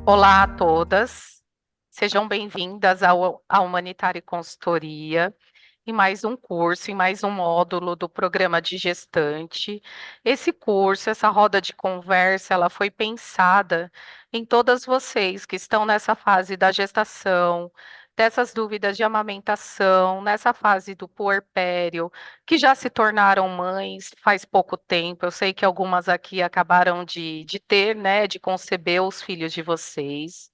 Olá a todas, sejam bem-vindas à Humanitária e Consultoria, em mais um curso, em mais um módulo do programa de gestante. Esse curso, essa roda de conversa, ela foi pensada em todas vocês que estão nessa fase da gestação, dessas dúvidas de amamentação, nessa fase do puerpério, que já se tornaram mães faz pouco tempo. Eu sei que algumas aqui acabaram de ter, né, de conceber os filhos de vocês.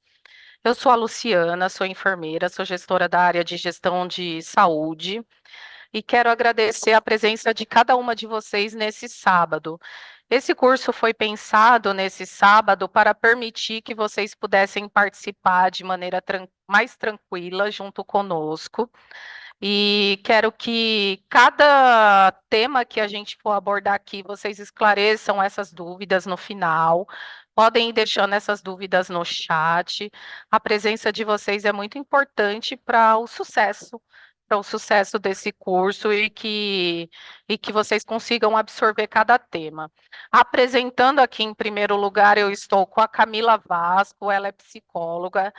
Eu sou a Luciana, sou enfermeira, sou gestora da área de gestão de saúde e quero agradecer a presença de cada uma de vocês nesse sábado. Esse curso foi pensado nesse sábado para permitir que vocês pudessem participar de maneira mais tranquila junto conosco. E quero que cada tema que a gente for abordar aqui, vocês esclareçam essas dúvidas no final. Podem ir deixando essas dúvidas no chat. A presença de vocês é muito importante para o sucesso desse curso e que vocês consigam absorver cada tema. Apresentando aqui em primeiro lugar, eu estou com a Camila Vasco, ela é psicóloga.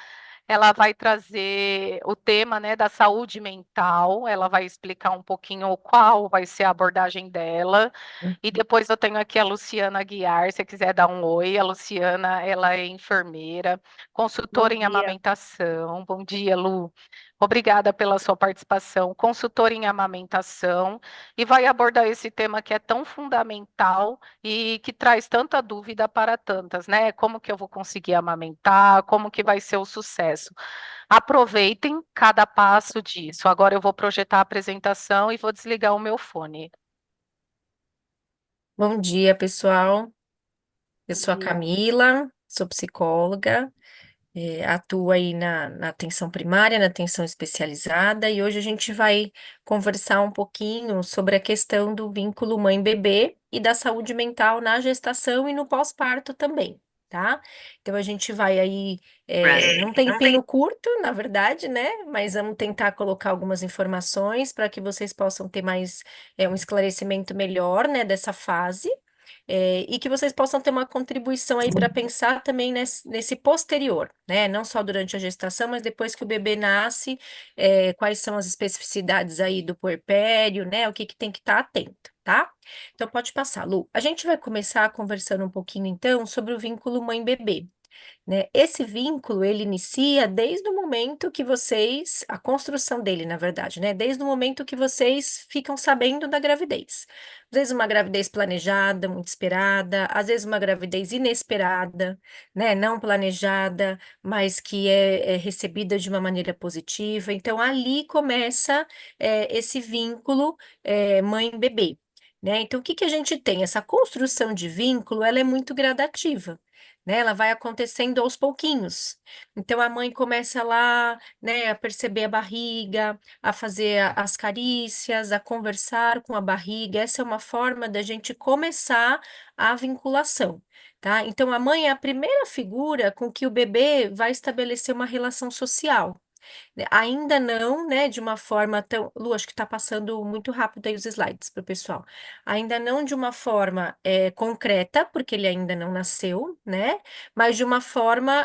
Ela vai trazer o tema, né, da saúde mental, ela vai explicar um pouquinho qual vai ser a abordagem dela, e depois eu tenho aqui a Luciana Aguiar, se você quiser dar um oi, a Luciana, ela é enfermeira, consultora Bom em dia. amamentação, bom dia, Lu, obrigada pela sua participação, consultora em amamentação, e vai abordar esse tema que é tão fundamental e que traz tanta dúvida para tantas, né? Como que eu vou conseguir amamentar? Como que vai ser o sucesso? Aproveitem cada passo disso. Agora eu vou projetar a apresentação e vou desligar o meu fone. Bom dia, pessoal. Eu Bom sou a dia. Camila, sou psicóloga, atuo aí na atenção primária, na atenção especializada, e hoje a gente vai conversar um pouquinho sobre a questão do vínculo mãe-bebê e da saúde mental na gestação e no pós-parto também, tá? Então a gente vai aí num Não tem. tempinho curto, na verdade, né? Mas vamos tentar colocar algumas informações para que vocês possam ter mais um esclarecimento melhor, né, dessa fase. E que vocês possam ter uma contribuição aí para pensar também nesse posterior, né? Não só durante a gestação, mas depois que o bebê nasce, quais são as especificidades aí do puerpério, né? O que que tem que estar atento, tá? Então pode passar, Lu. A gente vai começar conversando um pouquinho então sobre o vínculo mãe-bebê, né? Esse vínculo, ele inicia desde o momento que vocês, a construção dele, na verdade, né? Desde o momento que vocês ficam sabendo da gravidez. Às vezes uma gravidez planejada, muito esperada, às vezes uma gravidez inesperada, né? Não planejada, mas que é recebida de uma maneira positiva. Então, ali começa esse vínculo mãe-bebê. Né? Então, o que que a gente tem? Essa construção de vínculo, ela é muito gradativa, né? Ela vai acontecendo aos pouquinhos. Então a mãe começa lá, né, a perceber a barriga, a fazer as carícias, a conversar com a barriga. Essa é uma forma da gente começar a vinculação, tá? Então a mãe é a primeira figura com que o bebê vai estabelecer uma relação social. Ainda não, né, de uma forma tão. Lu, acho que está passando muito rápido aí os slides para o pessoal. Ainda não de uma forma concreta, porque ele ainda não nasceu, né? Mas de uma forma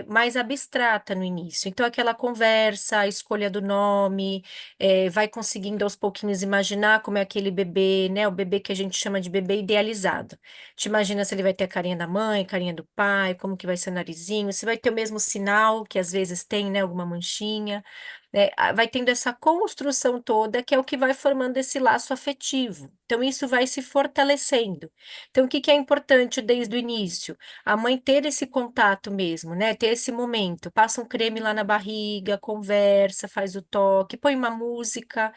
mais abstrata no início. Então, aquela conversa, a escolha do nome, vai conseguindo aos pouquinhos imaginar como é aquele bebê, né? O bebê que a gente chama de bebê idealizado. Te imagina se ele vai ter a carinha da mãe, carinha do pai, como que vai ser o narizinho, se vai ter o mesmo sinal que às vezes tem, né? Alguma manchinha, né? Vai tendo essa construção toda que é o que vai formando esse laço afetivo. Então, isso vai se fortalecendo. Então, o que que é importante desde o início? A mãe ter esse contato mesmo, né? Ter esse momento. Passa um creme lá na barriga, conversa, faz o toque, põe uma música,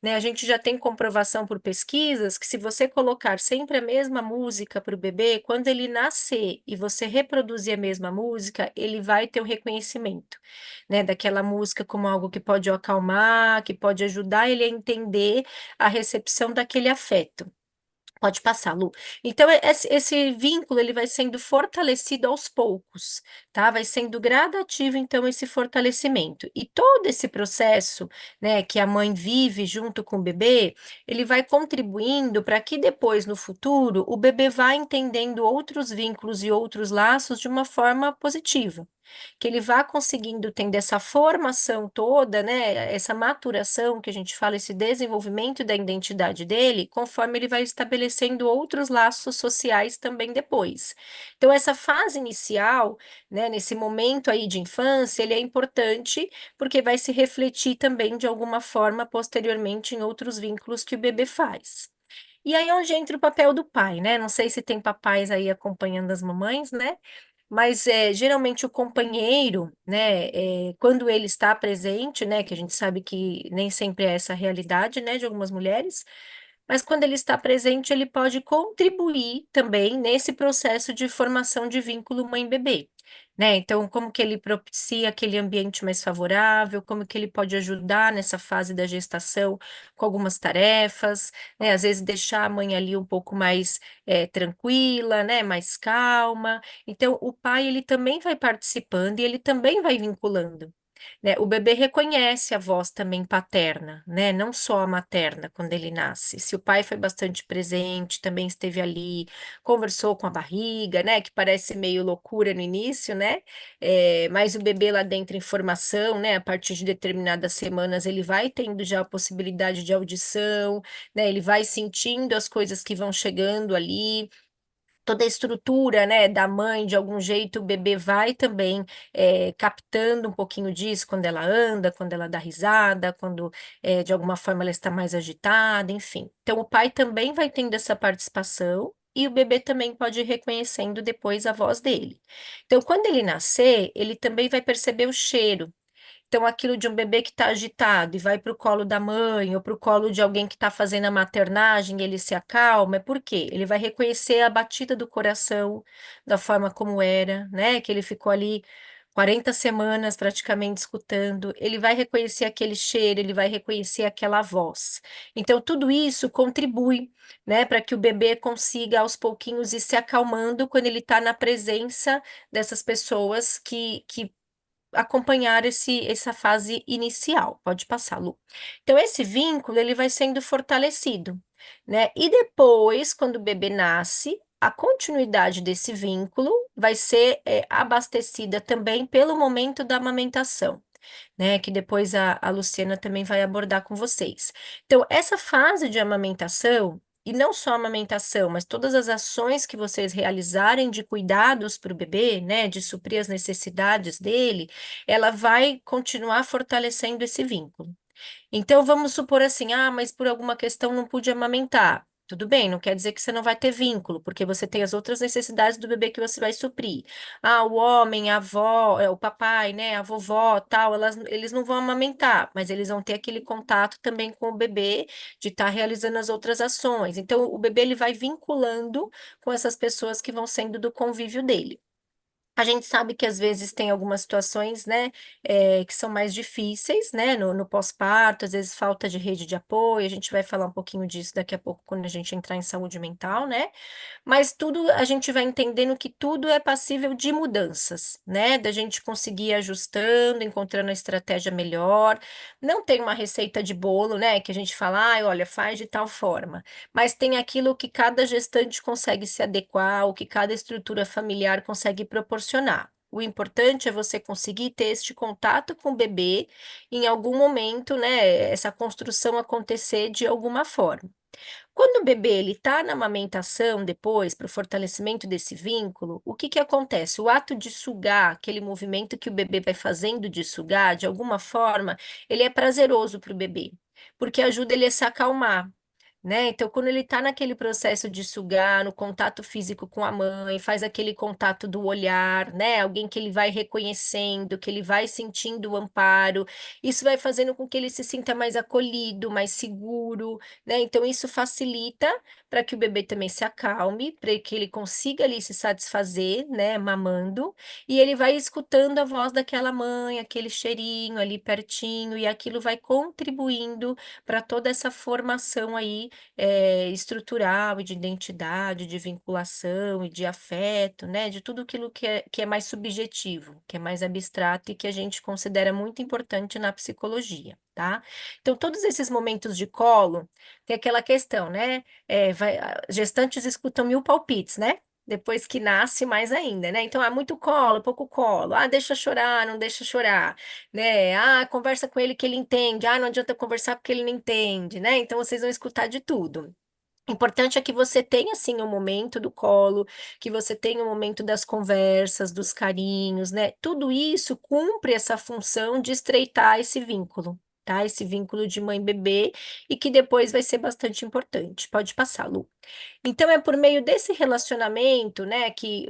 né? A gente já tem comprovação por pesquisas que se você colocar sempre a mesma música para o bebê, quando ele nascer e você reproduzir a mesma música, ele vai ter o reconhecimento, né, daquela música como algo que pode o acalmar, que pode ajudar ele a entender a recepção daquele afeto. Pode passar, Lu. Então, esse vínculo ele vai sendo fortalecido aos poucos, tá? Vai sendo gradativo, então, esse fortalecimento. E todo esse processo, né, que a mãe vive junto com o bebê, ele vai contribuindo para que depois, no futuro, o bebê vá entendendo outros vínculos e outros laços de uma forma positiva. que ele vá conseguindo tendo essa formação toda, né, essa maturação que a gente fala, esse desenvolvimento da identidade dele, conforme ele vai estabelecendo outros laços sociais também depois. Então, essa fase inicial, né, nesse momento aí de infância, ele é importante porque vai se refletir também de alguma forma posteriormente em outros vínculos que o bebê faz. E aí é onde entra o papel do pai, né? Não sei se tem papais aí acompanhando as mamães, né? Mas geralmente o companheiro, né, quando ele está presente, né, que a gente sabe que nem sempre é essa a realidade, né, de algumas mulheres, mas quando ele está presente, ele pode contribuir também nesse processo de formação de vínculo mãe-bebê, né? Então, como que ele propicia aquele ambiente mais favorável, como que ele pode ajudar nessa fase da gestação com algumas tarefas, né? Às vezes deixar a mãe ali um pouco mais tranquila, né? Mais calma. Então, o pai, ele também vai participando e ele também vai vinculando, né? O bebê reconhece a voz também paterna, né? Não só a materna quando ele nasce. Se o pai foi bastante presente, também esteve ali, conversou com a barriga, né? Que parece meio loucura no início, né? Mas o bebê lá dentro em formação, né? A partir de determinadas semanas ele vai tendo já a possibilidade de audição, né? Ele vai sentindo as coisas que vão chegando ali, toda a estrutura, né, da mãe, de algum jeito, o bebê vai também captando um pouquinho disso quando ela anda, quando ela dá risada, quando de alguma forma ela está mais agitada, enfim. Então, o pai também vai tendo essa participação. E o bebê também pode ir reconhecendo depois a voz dele. Então, quando ele nascer, ele também vai perceber o cheiro. Então, aquilo de um bebê que está agitado e vai para o colo da mãe ou para o colo de alguém que está fazendo a maternagem, ele se acalma, é por quê? Ele vai reconhecer a batida do coração da forma como era, né? Que ele ficou ali 40 semanas praticamente escutando. Ele vai reconhecer aquele cheiro, ele vai reconhecer aquela voz. Então, tudo isso contribui, né, para que o bebê consiga aos pouquinhos ir se acalmando quando ele está na presença dessas pessoas que acompanhar essa fase inicial. Pode passar, Lu. Então, esse vínculo, ele vai sendo fortalecido, né? E depois, quando o bebê nasce, a continuidade desse vínculo vai ser abastecida também pelo momento da amamentação, né? Que depois a Luciana também vai abordar com vocês. Então, essa fase de amamentação, e não só a amamentação, mas todas as ações que vocês realizarem de cuidados para o bebê, né? De suprir as necessidades dele, ela vai continuar fortalecendo esse vínculo. Então, vamos supor assim, mas por alguma questão não pude amamentar. Tudo bem, não quer dizer que você não vai ter vínculo, porque você tem as outras necessidades do bebê que você vai suprir. O homem, a avó, o papai, né, a vovó, tal, eles não vão amamentar, mas eles vão ter aquele contato também com o bebê de estar realizando as outras ações. Então, o bebê ele vai vinculando com essas pessoas que vão sendo do convívio dele. A gente sabe que às vezes tem algumas situações, né, que são mais difíceis, né, no pós-parto, às vezes falta de rede de apoio, a gente vai falar um pouquinho disso daqui a pouco quando a gente entrar em saúde mental, né, mas tudo a gente vai entendendo que tudo é passível de mudanças, né, da gente conseguir ir ajustando, encontrando a estratégia melhor, não tem uma receita de bolo, né, que a gente fala, olha, faz de tal forma, mas tem aquilo que cada gestante consegue se adequar, o que cada estrutura familiar consegue proporcionar. O importante é você conseguir ter este contato com o bebê em algum momento, né? Essa construção acontecer de alguma forma. Quando o bebê ele está na amamentação depois, para o fortalecimento desse vínculo, o que que acontece? O ato de sugar, aquele movimento que o bebê vai fazendo de sugar, de alguma forma, ele é prazeroso para o bebê, porque ajuda ele a se acalmar, né? Então, quando ele está naquele processo de sugar, no contato físico com a mãe, faz aquele contato do olhar, né? Alguém que ele vai reconhecendo, que ele vai sentindo o amparo, isso vai fazendo com que ele se sinta mais acolhido, mais seguro, né? Então, isso facilita para que o bebê também se acalme, para que ele consiga ali se satisfazer, né? Mamando, e ele vai escutando a voz daquela mãe, aquele cheirinho ali pertinho, e aquilo vai contribuindo para toda essa formação aí estrutural e de identidade, de vinculação e de afeto, né? De tudo aquilo que é mais subjetivo, que é mais abstrato e que a gente considera muito importante na psicologia, tá? Então, todos esses momentos de colo, tem aquela questão, né? Gestantes escutam mil palpites, né? Depois que nasce, mais ainda, né? Então, muito colo, pouco colo. Ah, deixa chorar, não deixa chorar, né? Ah, conversa com ele que ele entende. Ah, não adianta conversar porque ele não entende, né? Então, vocês vão escutar de tudo. Importante é que você tenha, assim, o momento do colo, que você tenha o momento das conversas, dos carinhos, né? Tudo isso cumpre essa função de estreitar esse vínculo, tá? Esse vínculo de mãe e bebê, e que depois vai ser bastante importante. Pode passar, Lu. Então, é por meio desse relacionamento, né, que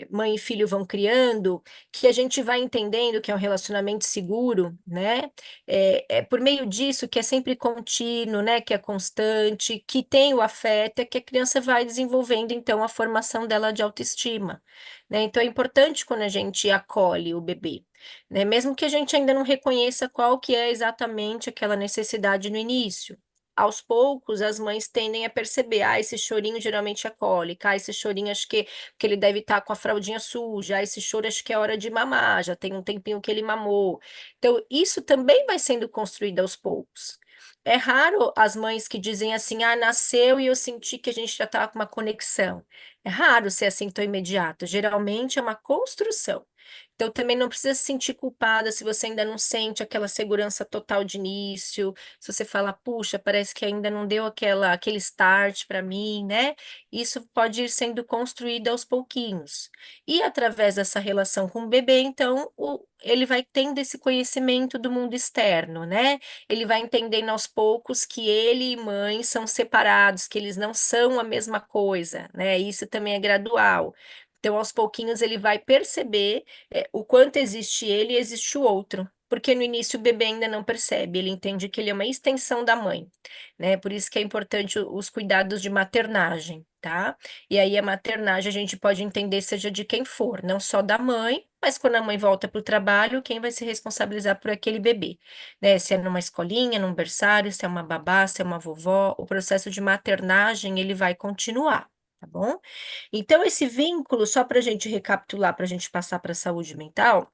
mãe e filho vão criando, que a gente vai entendendo que é um relacionamento seguro, né? É por meio disso que é sempre contínuo, né, que é constante, que tem o afeto, é que a criança vai desenvolvendo, então, a formação dela de autoestima, né? Então, é importante quando a gente acolhe o bebê, né? Mesmo que a gente ainda não reconheça qual que é exatamente aquela necessidade no início. Aos poucos, as mães tendem a perceber, ah, esse chorinho geralmente é cólica, ah, esse chorinho acho que ele deve estar com a fraldinha suja, ah, esse choro acho que é hora de mamar, já tem um tempinho que ele mamou. Então, isso também vai sendo construído aos poucos. É raro as mães que dizem assim, ah, nasceu e eu senti que a gente já estava com uma conexão. É raro ser assim tão imediato, geralmente é uma construção. Então, também não precisa se sentir culpada se você ainda não sente aquela segurança total de início, se você fala, puxa, parece que ainda não deu aquele start para mim, né? Isso pode ir sendo construído aos pouquinhos. E através dessa relação com o bebê, então, ele vai tendo esse conhecimento do mundo externo, né? Ele vai entendendo aos poucos que ele e mãe são separados, que eles não são a mesma coisa, né? Isso também é gradual. Então, aos pouquinhos, ele vai perceber o quanto existe ele e existe o outro. Porque no início o bebê ainda não percebe, ele entende que ele é uma extensão da mãe, né? Por isso que é importante os cuidados de maternagem, tá? E aí a maternagem a gente pode entender seja de quem for, não só da mãe, mas quando a mãe volta para o trabalho, quem vai se responsabilizar por aquele bebê, né? Se é numa escolinha, num berçário, se é uma babá, se é uma vovó, o processo de maternagem ele vai continuar. Tá bom? Então, esse vínculo, só para a gente recapitular, para a gente passar para a saúde mental,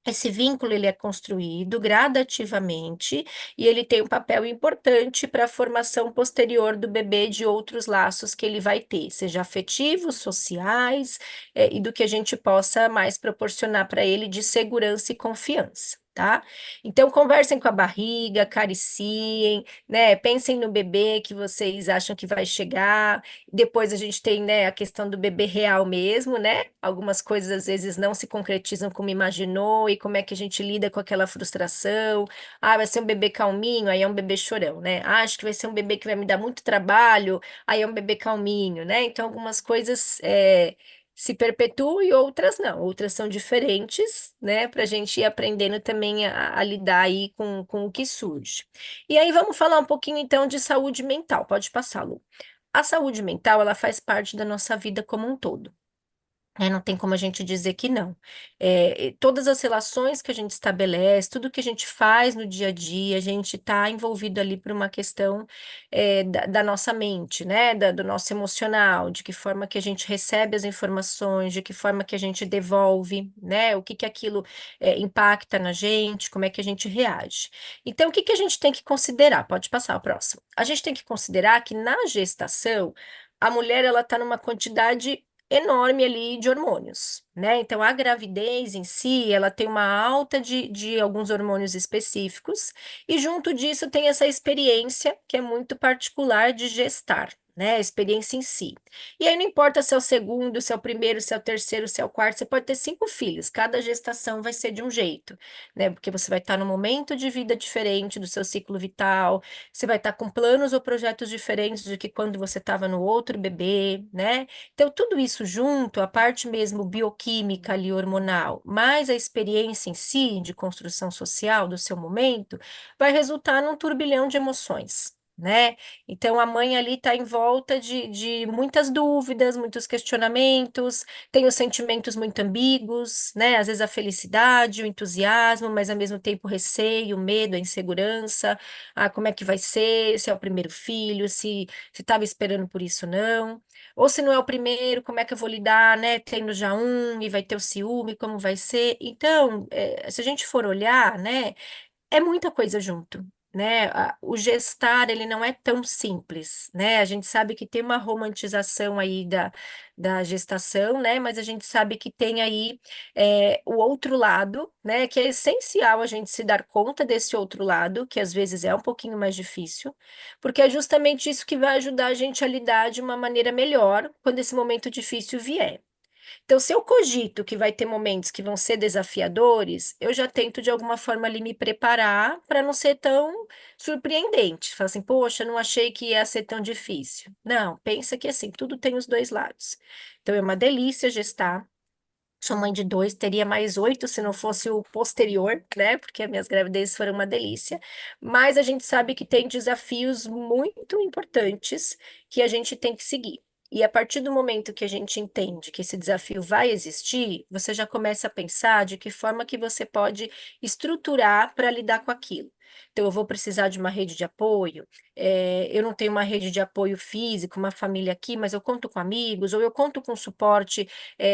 esse vínculo ele é construído gradativamente e ele tem um papel importante para a formação posterior do bebê de outros laços que ele vai ter, seja afetivos, sociais, e do que a gente possa mais proporcionar para ele de segurança e confiança. Tá? Então, conversem com a barriga, acariciem, né? Pensem no bebê que vocês acham que vai chegar. Depois a gente tem, né, a questão do bebê real mesmo, né? Algumas coisas às vezes não se concretizam como imaginou, e como é que a gente lida com aquela frustração. Ah, vai ser um bebê calminho, aí é um bebê chorão, né? Ah, acho que vai ser um bebê que vai me dar muito trabalho, aí é um bebê calminho, né? Então, algumas coisas se perpetuam e outras não, outras são diferentes, né? Para a gente ir aprendendo também a lidar aí com o que surge. E aí vamos falar um pouquinho então de saúde mental. Pode passar, Lu. A saúde mental, ela faz parte da nossa vida como um todo. Né? Não tem como a gente dizer que não. E todas as relações que a gente estabelece, tudo que a gente faz no dia a dia, a gente está envolvido ali por uma questão da nossa mente, né? Do nosso emocional, de que forma que a gente recebe as informações, de que forma que a gente devolve, né? O que que aquilo impacta na gente, como é que a gente reage. Então, o que que a gente tem que considerar? Pode passar o próximo. A gente tem que considerar que na gestação, a mulher ela está numa quantidade enorme ali de hormônios, né? Então, a gravidez em si, ela tem uma alta de alguns hormônios específicos, e junto disso tem essa experiência que é muito particular de gestar. Né, a experiência em si. E aí não importa se é o segundo, se é o primeiro, se é o terceiro, se é o quarto, você pode ter 5 filhos, cada gestação vai ser de um jeito, né? Porque você vai estar num momento de vida diferente do seu ciclo vital, você vai estar com planos ou projetos diferentes do que quando você estava no outro bebê, né? Então, tudo isso junto, a parte mesmo bioquímica ali, hormonal, mais a experiência em si, de construção social do seu momento, vai resultar num turbilhão de emoções. Né? Então, a mãe ali está em volta de muitas dúvidas, muitos questionamentos, tem os sentimentos muito ambíguos, né? Às vezes a felicidade, o entusiasmo, mas ao mesmo tempo o receio, o medo, a insegurança. Ah, como é que vai ser? Se é o primeiro filho, se estava esperando por isso, não. Ou se não é o primeiro, como é que eu vou lidar, né? Tendo já um e vai ter o ciúme, como vai ser? Então, se a gente for olhar, né? É muita coisa junto. né? O gestar, ele não é tão simples, né? A gente sabe que tem uma romantização aí da gestação, né? Mas a gente sabe que tem aí o outro lado, né? Que é essencial a gente se dar conta desse outro lado, que às vezes é um pouquinho mais difícil, porque é justamente isso que vai ajudar a gente a lidar de uma maneira melhor quando esse momento difícil vier. Então, se eu cogito que vai ter momentos que vão ser desafiadores, eu já tento de alguma forma ali me preparar para não ser tão surpreendente. Fala assim, poxa, não achei que ia ser tão difícil. Não, pensa que assim, tudo tem os dois lados. Então, é uma delícia gestar. Sou mãe de dois, teria mais oito se não fosse o posterior, né? Porque as minhas gravidezes foram uma delícia. Mas a gente sabe que tem desafios muito importantes que a gente tem que seguir. E a partir do momento que a gente entende que esse desafio vai existir, você já começa a pensar de que forma que você pode estruturar para lidar com aquilo. Então, eu vou precisar de uma rede de apoio. Eu não tenho uma rede de apoio físico, uma família aqui, mas eu conto com amigos, ou eu conto com suporte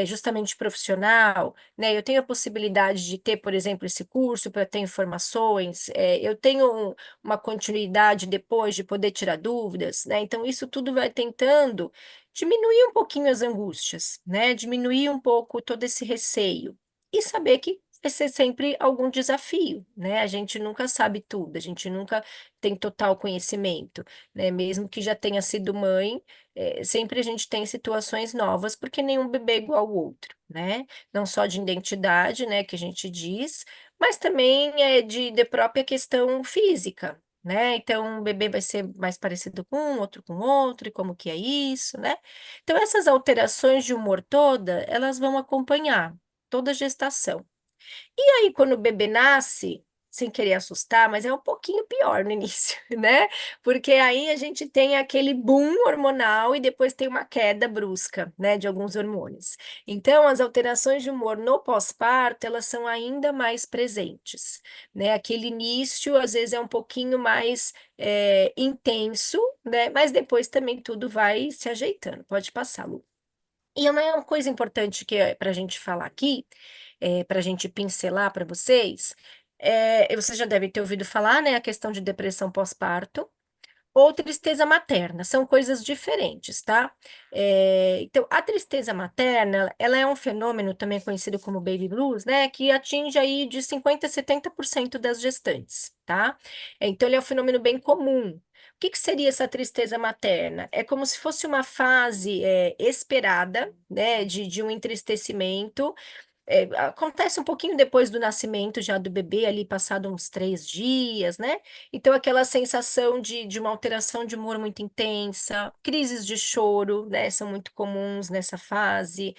justamente profissional, né? Eu tenho a possibilidade de ter, por exemplo, esse curso para ter informações, eu tenho uma continuidade depois de poder tirar dúvidas, né? Então, isso tudo vai tentando diminuir um pouquinho as angústias, né? Diminuir um pouco todo esse receio e saber que vai ser sempre algum desafio, né? A gente nunca sabe tudo, a gente nunca tem total conhecimento, né? Mesmo que já tenha sido mãe, sempre a gente tem situações novas, porque nenhum bebê é igual ao outro, né? Não só de identidade, né, que a gente diz, mas também de própria questão física, né? Então, um bebê vai ser mais parecido com um, outro com outro, e como que é isso, né? Então, essas alterações de humor toda, elas vão acompanhar toda a gestação. E aí, quando o bebê nasce, sem querer assustar, mas é um pouquinho pior no início, né? Porque aí a gente tem aquele boom hormonal e depois tem uma queda brusca, né, de alguns hormônios. Então, as alterações de humor no pós-parto, elas são ainda mais presentes, né? Aquele início, às vezes, é um pouquinho mais intenso, né? Mas depois também tudo vai se ajeitando. Pode passar, Lu. E uma coisa importante que é para a gente falar aqui, para a gente pincelar para vocês, você já deve ter ouvido falar, né, a questão de depressão pós-parto ou tristeza materna, são coisas diferentes, tá? Então, a tristeza materna, ela é um fenômeno também conhecido como baby blues, né, que atinge aí de 50 a 70% das gestantes, tá? Então, ele é um fenômeno bem comum. O que que seria essa tristeza materna? É como se fosse uma fase esperada, né, de um entristecimento acontece um pouquinho depois do nascimento já do bebê, ali passado uns 3 dias, né? Então, aquela sensação de uma alteração de humor muito intensa, crises de choro, né? São muito comuns nessa fase.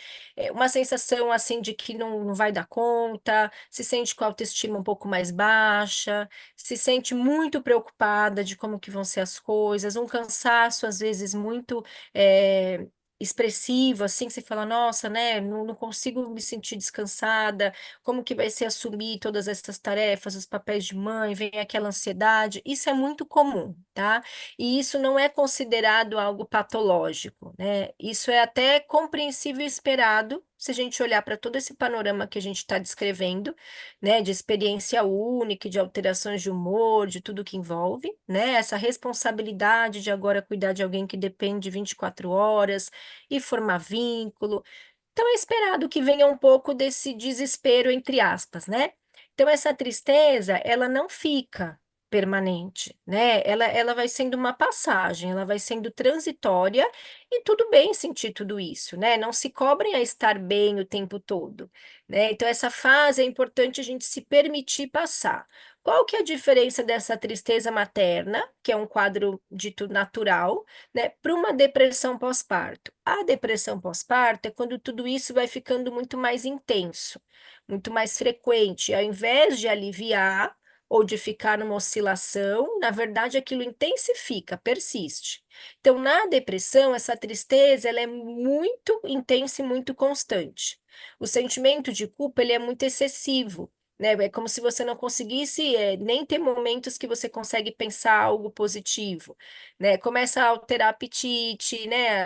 Uma sensação, assim, de que não vai dar conta, se sente com a autoestima um pouco mais baixa, se sente muito preocupada de como que vão ser as coisas, um cansaço, às vezes, muito... eh, expressivo, assim, que você fala, nossa, né, não consigo me sentir descansada, como que vai ser assumir todas essas tarefas, os papéis de mãe, vem aquela ansiedade, isso é muito comum, tá? E isso não é considerado algo patológico, né? Isso é até compreensível e esperado, se a gente olhar para todo esse panorama que a gente está descrevendo, né, de experiência única, de alterações de humor, de tudo que envolve, né, essa responsabilidade de agora cuidar de alguém que depende 24 horas, e formar vínculo. Então é esperado que venha um pouco desse desespero, entre aspas, né? Então essa tristeza, ela não fica permanente, né? Ela vai sendo uma passagem, ela vai sendo transitória e tudo bem sentir tudo isso, né? Não se cobrem a estar bem o tempo todo, né? Então essa fase é importante a gente se permitir passar. Qual que é a diferença dessa tristeza materna, que é um quadro dito natural, né, para uma depressão pós-parto? A depressão pós-parto é quando tudo isso vai ficando muito mais intenso, muito mais frequente. Ao invés de aliviar ou de ficar numa oscilação, na verdade aquilo intensifica, persiste. Então, na depressão, essa tristeza ela é muito intensa e muito constante. O sentimento de culpa ele é muito excessivo. né? É como se você não conseguisse nem ter momentos que você consegue pensar algo positivo, né? Começa a alterar apetite, né?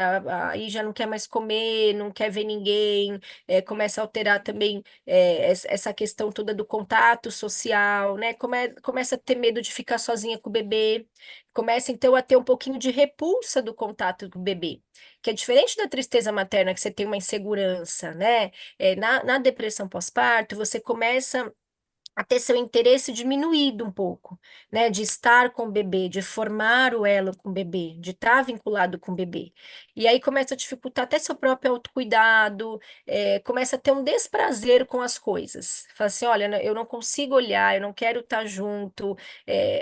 Aí já não quer mais comer, não quer ver ninguém, começa a alterar também essa questão toda do contato social, né? Começa a ter medo de ficar sozinha com o bebê, começa então a ter um pouquinho de repulsa do contato com o bebê, que é diferente da tristeza materna, que você tem uma insegurança, né? Na depressão pós-parto, você começa a ter seu interesse diminuído um pouco, né? De estar com o bebê, de formar o elo com o bebê, de estar vinculado com o bebê. E aí começa a dificultar até seu próprio autocuidado, começa a ter um desprazer com as coisas. Fala assim, olha, eu não consigo olhar, eu não quero estar junto,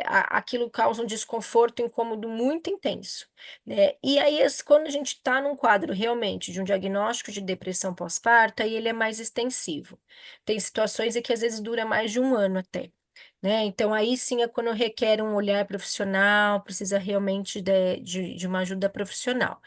aquilo causa um desconforto, um incômodo muito intenso, né? E aí, quando a gente está num quadro realmente de um diagnóstico de depressão pós-parto, aí ele é mais extensivo. Tem situações em que às vezes dura mais de um ano até, né? Então aí sim é quando requer um olhar profissional, precisa realmente de uma ajuda profissional.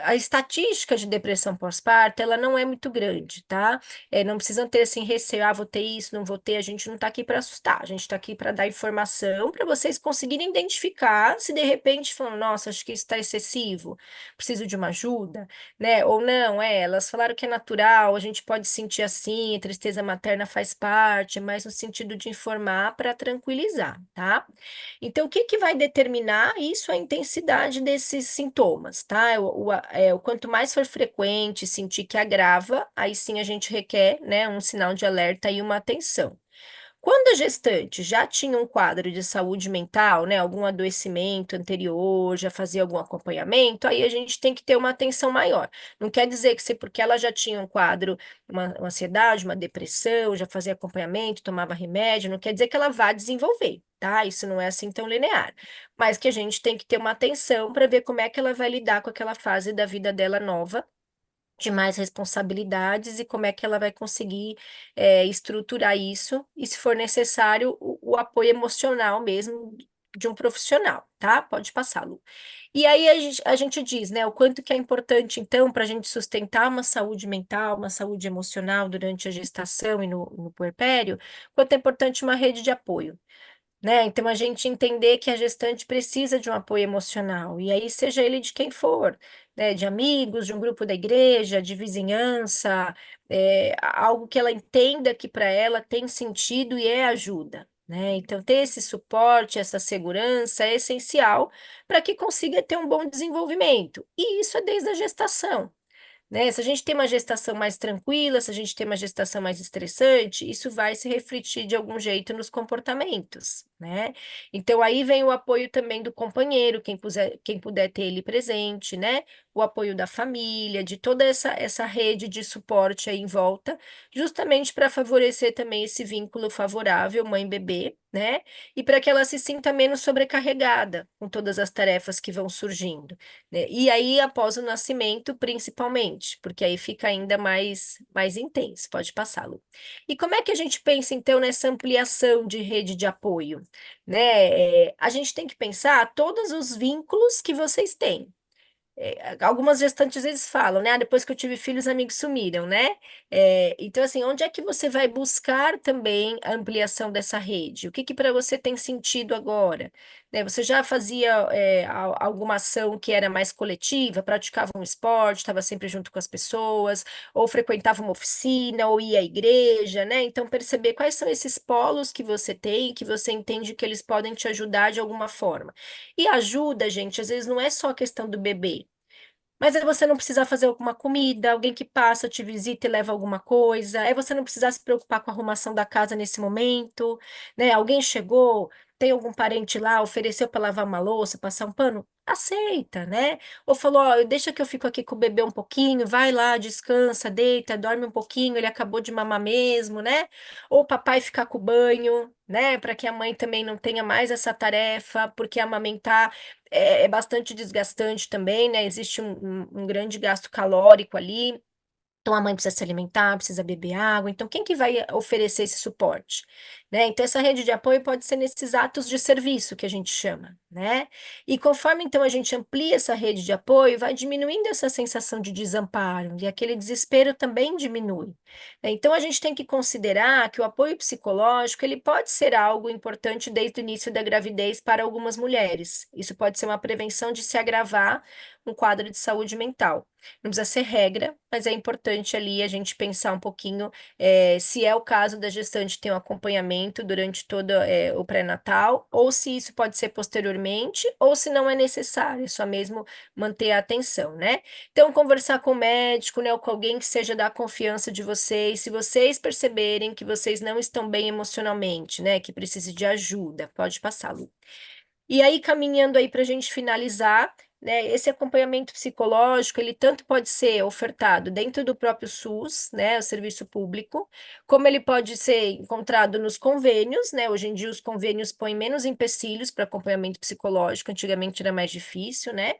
A estatística de depressão pós-parto, ela não é muito grande, tá? Não precisam ter assim receio, vou ter isso, não vou ter, a gente não está aqui para assustar, a gente está aqui para dar informação para vocês conseguirem identificar se de repente falam, nossa, acho que isso está excessivo, preciso de uma ajuda, né? Ou não, elas falaram que é natural, a gente pode sentir assim, a tristeza materna faz parte, mas no sentido de informar para tranquilizar, tá? Então, o que que vai determinar isso? É a intensidade desses sintomas, tá? O quanto mais for frequente, sentir que agrava, aí sim a gente requer, né, um sinal de alerta e uma atenção. Quando a gestante já tinha um quadro de saúde mental, né, algum adoecimento anterior, já fazia algum acompanhamento, aí a gente tem que ter uma atenção maior. Não quer dizer que se porque ela já tinha um quadro, uma ansiedade, uma depressão, já fazia acompanhamento, tomava remédio, não quer dizer que ela vá desenvolver, tá? Isso não é assim tão linear. Mas que a gente tem que ter uma atenção para ver como é que ela vai lidar com aquela fase da vida dela nova de mais responsabilidades e como é que ela vai conseguir estruturar isso e, se for necessário, o apoio emocional mesmo de um profissional, tá? Pode passar, Lu. E aí a gente diz, né, o quanto que é importante, então, para a gente sustentar uma saúde mental, uma saúde emocional durante a gestação e no puerpério, quanto é importante uma rede de apoio, né? Então, a gente entender que a gestante precisa de um apoio emocional, e aí seja ele de quem for, né? De amigos, de um grupo da igreja, de vizinhança, algo que ela entenda que para ela tem sentido e é ajuda, né? Então, ter esse suporte, essa segurança é essencial para que consiga ter um bom desenvolvimento, e isso é desde a gestação, né? Se a gente tem uma gestação mais tranquila, se a gente tem uma gestação mais estressante, isso vai se refletir de algum jeito nos comportamentos, né? Então aí vem o apoio também do companheiro, quem puder ter ele presente, né? O apoio da família, de toda essa rede de suporte aí em volta, justamente para favorecer também esse vínculo favorável mãe-bebê, né? E para que ela se sinta menos sobrecarregada com todas as tarefas que vão surgindo, né? E aí, após o nascimento, principalmente, porque aí fica ainda mais intenso. Pode passar, Lu. E como é que a gente pensa, então, nessa ampliação de rede de apoio, né? A gente tem que pensar todos os vínculos que vocês têm. Algumas gestantes às vezes falam, né? Depois que eu tive filhos, amigos sumiram, né? Então, assim, onde é que você vai buscar também a ampliação dessa rede? O que que para você tem sentido agora? Né? Você já fazia alguma ação que era mais coletiva, praticava um esporte, estava sempre junto com as pessoas, ou frequentava uma oficina, ou ia à igreja, né? Então, perceber quais são esses polos que você tem, que você entende que eles podem te ajudar de alguma forma. E ajuda, gente, às vezes não é só a questão do bebê. Mas é você não precisar fazer alguma comida, alguém que passa, te visita e leva alguma coisa, é você não precisar se preocupar com a arrumação da casa nesse momento, né? Alguém chegou, tem algum parente lá, ofereceu para lavar uma louça, passar um pano, aceita, né? Ou falou, ó, deixa que eu fico aqui com o bebê um pouquinho, vai lá, descansa, deita, dorme um pouquinho, ele acabou de mamar mesmo, né? Ou o papai ficar com o banho, né? Para que a mãe também não tenha mais essa tarefa, porque amamentar é bastante desgastante também, né? Existe um grande gasto calórico ali. Então, a mãe precisa se alimentar, precisa beber água. Então, quem que vai oferecer esse suporte? Né? Então, essa rede de apoio pode ser nesses atos de serviço que a gente chama, né? E conforme, então, a gente amplia essa rede de apoio, vai diminuindo essa sensação de desamparo e aquele desespero também diminui, né? Então, a gente tem que considerar que o apoio psicológico, ele pode ser algo importante desde o início da gravidez para algumas mulheres. Isso pode ser uma prevenção de se agravar um quadro de saúde mental. Não precisa ser regra, mas é importante ali a gente pensar um pouquinho se é o caso da gestante ter um acompanhamento durante todo o pré-natal, ou se isso pode ser posteriormente, ou se não é necessário, é só mesmo manter a atenção, né? Então, conversar com o médico, né, ou com alguém que seja da confiança de vocês, se vocês perceberem que vocês não estão bem emocionalmente, né, que precise de ajuda, pode passar, Lu. E aí, caminhando aí para a gente finalizar, né, esse acompanhamento psicológico, ele tanto pode ser ofertado dentro do próprio SUS, né, o serviço público, como ele pode ser encontrado nos convênios, né, hoje em dia os convênios põem menos empecilhos para acompanhamento psicológico, antigamente era mais difícil, né,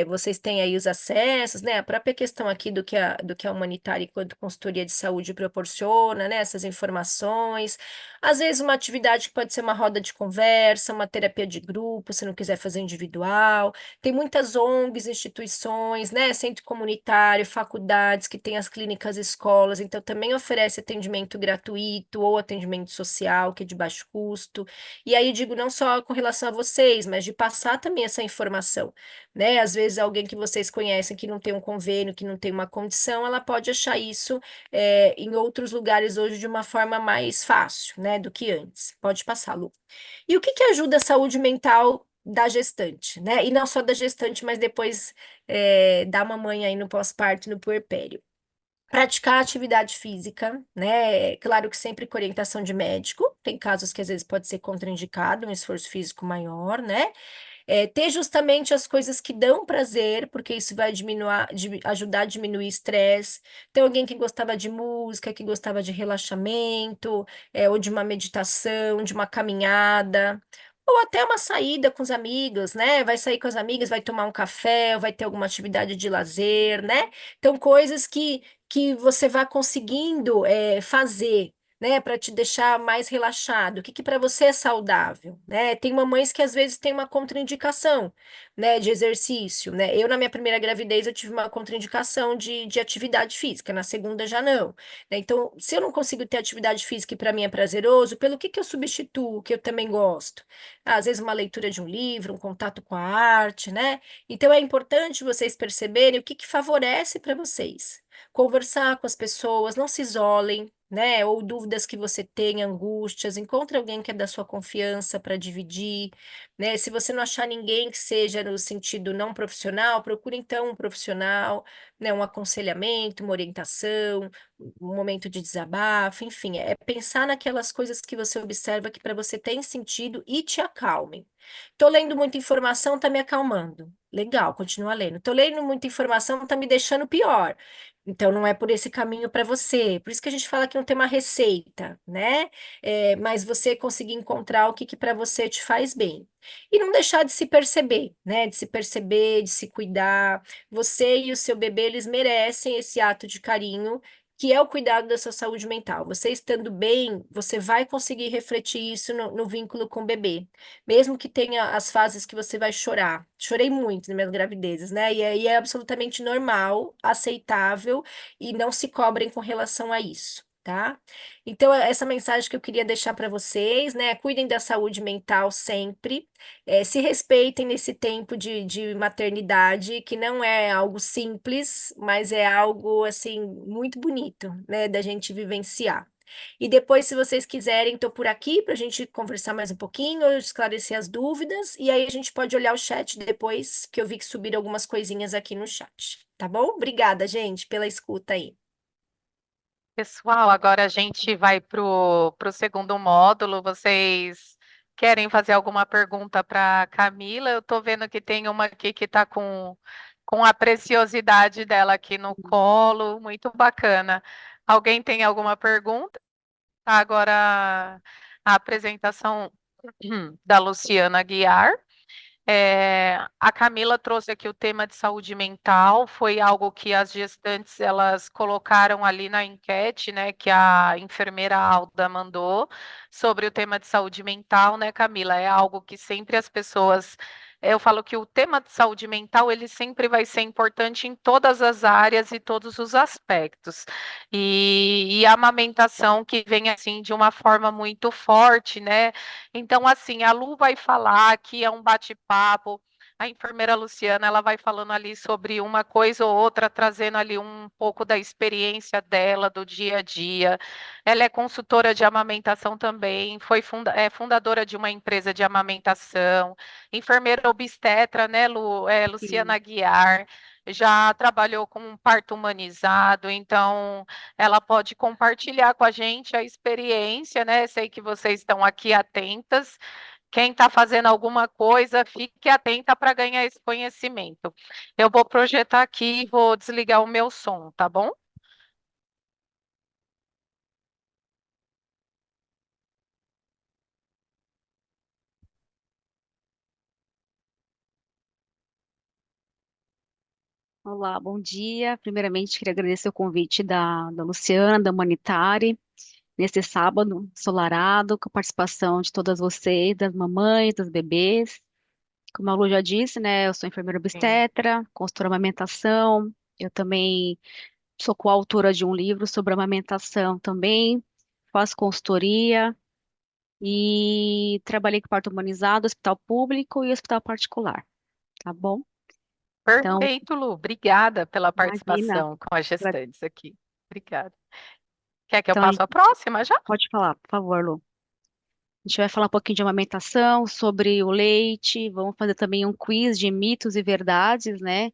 vocês têm aí os acessos, né, a própria questão aqui do que a humanitária enquanto consultoria de saúde proporciona, né, essas informações, às vezes uma atividade que pode ser uma roda de conversa, uma terapia de grupo, se não quiser fazer individual. Tem muitas ONGs, instituições, né, centro comunitário, faculdades que têm as clínicas, escolas, então também oferece atendimento gratuito ou atendimento social, que é de baixo custo. E aí digo não só com relação a vocês, mas de passar também essa informação, né? Às vezes alguém que vocês conhecem que não tem um convênio, que não tem uma condição, ela pode achar isso em outros lugares hoje de uma forma mais fácil, né, do que antes. Pode passar, Lu. E o que que ajuda a saúde mental da gestante, né? E não só da gestante, mas depois da mamãe aí no pós-parto, e no puerpério. Praticar atividade física, né? Claro que sempre com orientação de médico. Tem casos que às vezes pode ser contraindicado, um esforço físico maior, né? Ter justamente as coisas que dão prazer, porque isso vai ajudar a diminuir estresse. Tem alguém que gostava de música, que gostava de relaxamento, ou de uma meditação, de uma caminhada, ou até uma saída com os amigos, né? Vai sair com as amigas, vai tomar um café, ou vai ter alguma atividade de lazer, né? Então, coisas que você vai conseguindo fazer, né, para te deixar mais relaxado. O que que para você é saudável, né? Tem mamães que às vezes têm uma contraindicação, né, de exercício, né? Eu na minha primeira gravidez eu tive uma contraindicação de atividade física, na segunda já não, né? Então, se eu não consigo ter atividade física e para mim é prazeroso, pelo que eu substituo, que eu também gosto? Às vezes uma leitura de um livro, um contato com a arte, né? Então é importante vocês perceberem o que que favorece para vocês. Conversar com as pessoas, não se isolem, né? Ou dúvidas que você tem, angústias, encontre alguém que é da sua confiança para dividir, né? Se você não achar ninguém que seja no sentido não profissional, procure então um profissional, né? Um aconselhamento, uma orientação, um momento de desabafo, enfim, é pensar naquelas coisas que você observa que para você tem sentido e te acalmem. Tô lendo muita informação, tá me acalmando. Legal, continua lendo. Tô lendo muita informação, tá me deixando pior. Então, não é por esse caminho para você. Por isso que a gente fala que não tem uma receita, né? Mas você conseguir encontrar o que, que para você te faz bem. E não deixar de se perceber, né? De se perceber, de se cuidar. Você e o seu bebê, eles merecem esse ato de carinho, que é o cuidado da sua saúde mental. Você estando bem, você vai conseguir refletir isso no vínculo com o bebê. Mesmo que tenha as fases que você vai chorar. Chorei muito nas minhas gravidezes, né? E é absolutamente normal, aceitável e não se cobrem com relação a isso, tá? Então, essa mensagem que eu queria deixar para vocês, né? Cuidem da saúde mental sempre, se respeitem nesse tempo de maternidade, que não é algo simples, mas é algo, assim, muito bonito, né? Da gente vivenciar. E depois, se vocês quiserem, estou por aqui para a gente conversar mais um pouquinho, esclarecer as dúvidas, e aí a gente pode olhar o chat depois, que eu vi que subiram algumas coisinhas aqui no chat. Tá bom? Obrigada, gente, pela escuta aí. Pessoal, agora a gente vai para o segundo módulo. Vocês querem fazer alguma pergunta para Camila? Eu estou vendo que tem uma aqui que está com a preciosidade dela aqui no colo, muito bacana. Alguém tem alguma pergunta? Tá, agora a apresentação da Luciana Guiar. A Camila trouxe aqui o tema de saúde mental, foi algo que as gestantes elas colocaram ali na enquete, né, que a enfermeira Alda mandou sobre o tema de saúde mental, né, Camila? É algo que sempre as pessoas, eu falo que o tema de saúde mental ele sempre vai ser importante em todas as áreas e todos os aspectos. E a amamentação que vem assim de uma forma muito forte, né? Então, assim, a Lu vai falar que é um bate-papo. A enfermeira Luciana, ela vai falando ali sobre uma coisa ou outra, trazendo ali um pouco da experiência dela, do dia a dia. Ela é consultora de amamentação também, é fundadora de uma empresa de amamentação, enfermeira obstetra, né, Luciana Sim. Aguiar, já trabalhou com um parto humanizado, então ela pode compartilhar com a gente a experiência, né? Sei que vocês estão aqui atentas. Quem está fazendo alguma coisa, fique atenta para ganhar esse conhecimento. Eu vou projetar aqui e vou desligar o meu som, tá bom? Olá, bom dia. Primeiramente, queria agradecer o convite da Luciana, da Humanitari, nesse sábado ensolarado, com a participação de todas vocês, das mamães, dos bebês. Como a Lu já disse, né, eu sou enfermeira Sim. obstetra, consultora de amamentação. Eu também sou coautora de um livro sobre amamentação também, faço consultoria e trabalhei com parto humanizado, hospital público e hospital particular, tá bom? Então, Perfeito, Lu. Obrigada pela imagina. participação com as gestantes aqui. Obrigada. Quer que eu Então, a passe gente a próxima já? pode falar, por favor, Lu. A gente vai falar um pouquinho de amamentação, sobre o leite, vamos fazer também um quiz de mitos e verdades, né,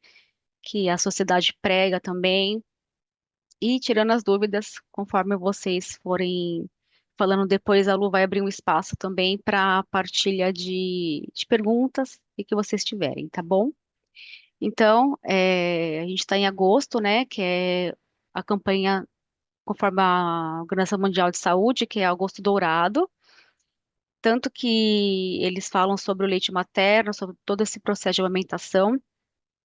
que a sociedade prega também, e tirando as dúvidas, conforme vocês forem falando depois, a Lu vai abrir um espaço também para partilha de perguntas e que vocês tiverem, tá bom? Então, a gente está em agosto, né, que é a campanha conforme a Organização Mundial de Saúde, que é Agosto Dourado, tanto que eles falam sobre o leite materno, sobre todo esse processo de amamentação.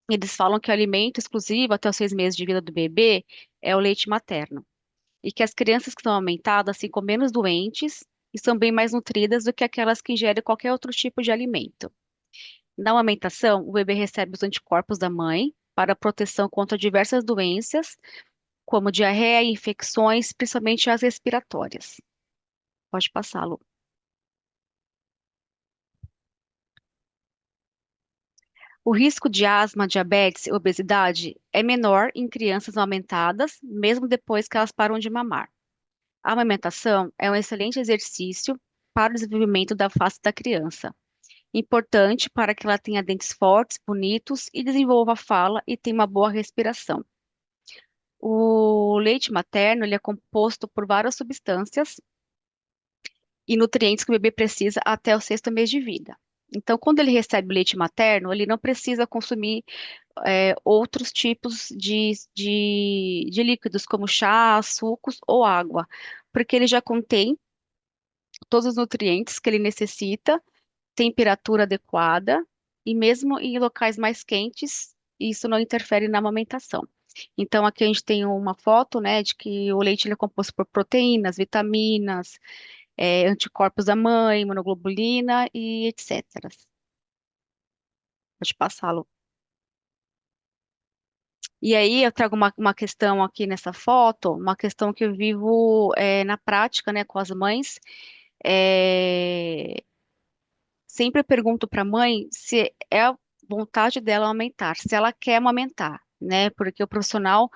Eles falam que o alimento exclusivo até os 6 meses de vida do bebê é o leite materno. E que as crianças que são amamentadas ficam menos doentes e são bem mais nutridas do que aquelas que ingerem qualquer outro tipo de alimento. Na amamentação, o bebê recebe os anticorpos da mãe para proteção contra diversas doenças, como diarreia e infecções, principalmente as respiratórias. Pode passá-lo. O risco de asma, diabetes e obesidade é menor em crianças amamentadas, mesmo depois que elas param de mamar. A amamentação é um excelente exercício para o desenvolvimento da face da criança, importante para que ela tenha dentes fortes, bonitos e desenvolva a fala e tenha uma boa respiração. O leite materno ele é composto por várias substâncias e nutrientes que o bebê precisa até o 6º mês de vida. Então, quando ele recebe leite materno, ele não precisa consumir outros tipos de líquidos, como chá, sucos ou água, porque ele já contém todos os nutrientes que ele necessita, temperatura adequada, e mesmo em locais mais quentes, isso não interfere na amamentação. Então, aqui a gente tem uma foto, né, de que o leite ele é composto por proteínas, vitaminas, anticorpos da mãe, imunoglobulina e etc. Pode passá-lo. E aí eu trago uma questão aqui nessa foto, uma questão que eu vivo na prática, né, com as mães. É, sempre pergunto para a mãe se é a vontade dela aumentar, se ela quer amamentar, né? Porque o profissional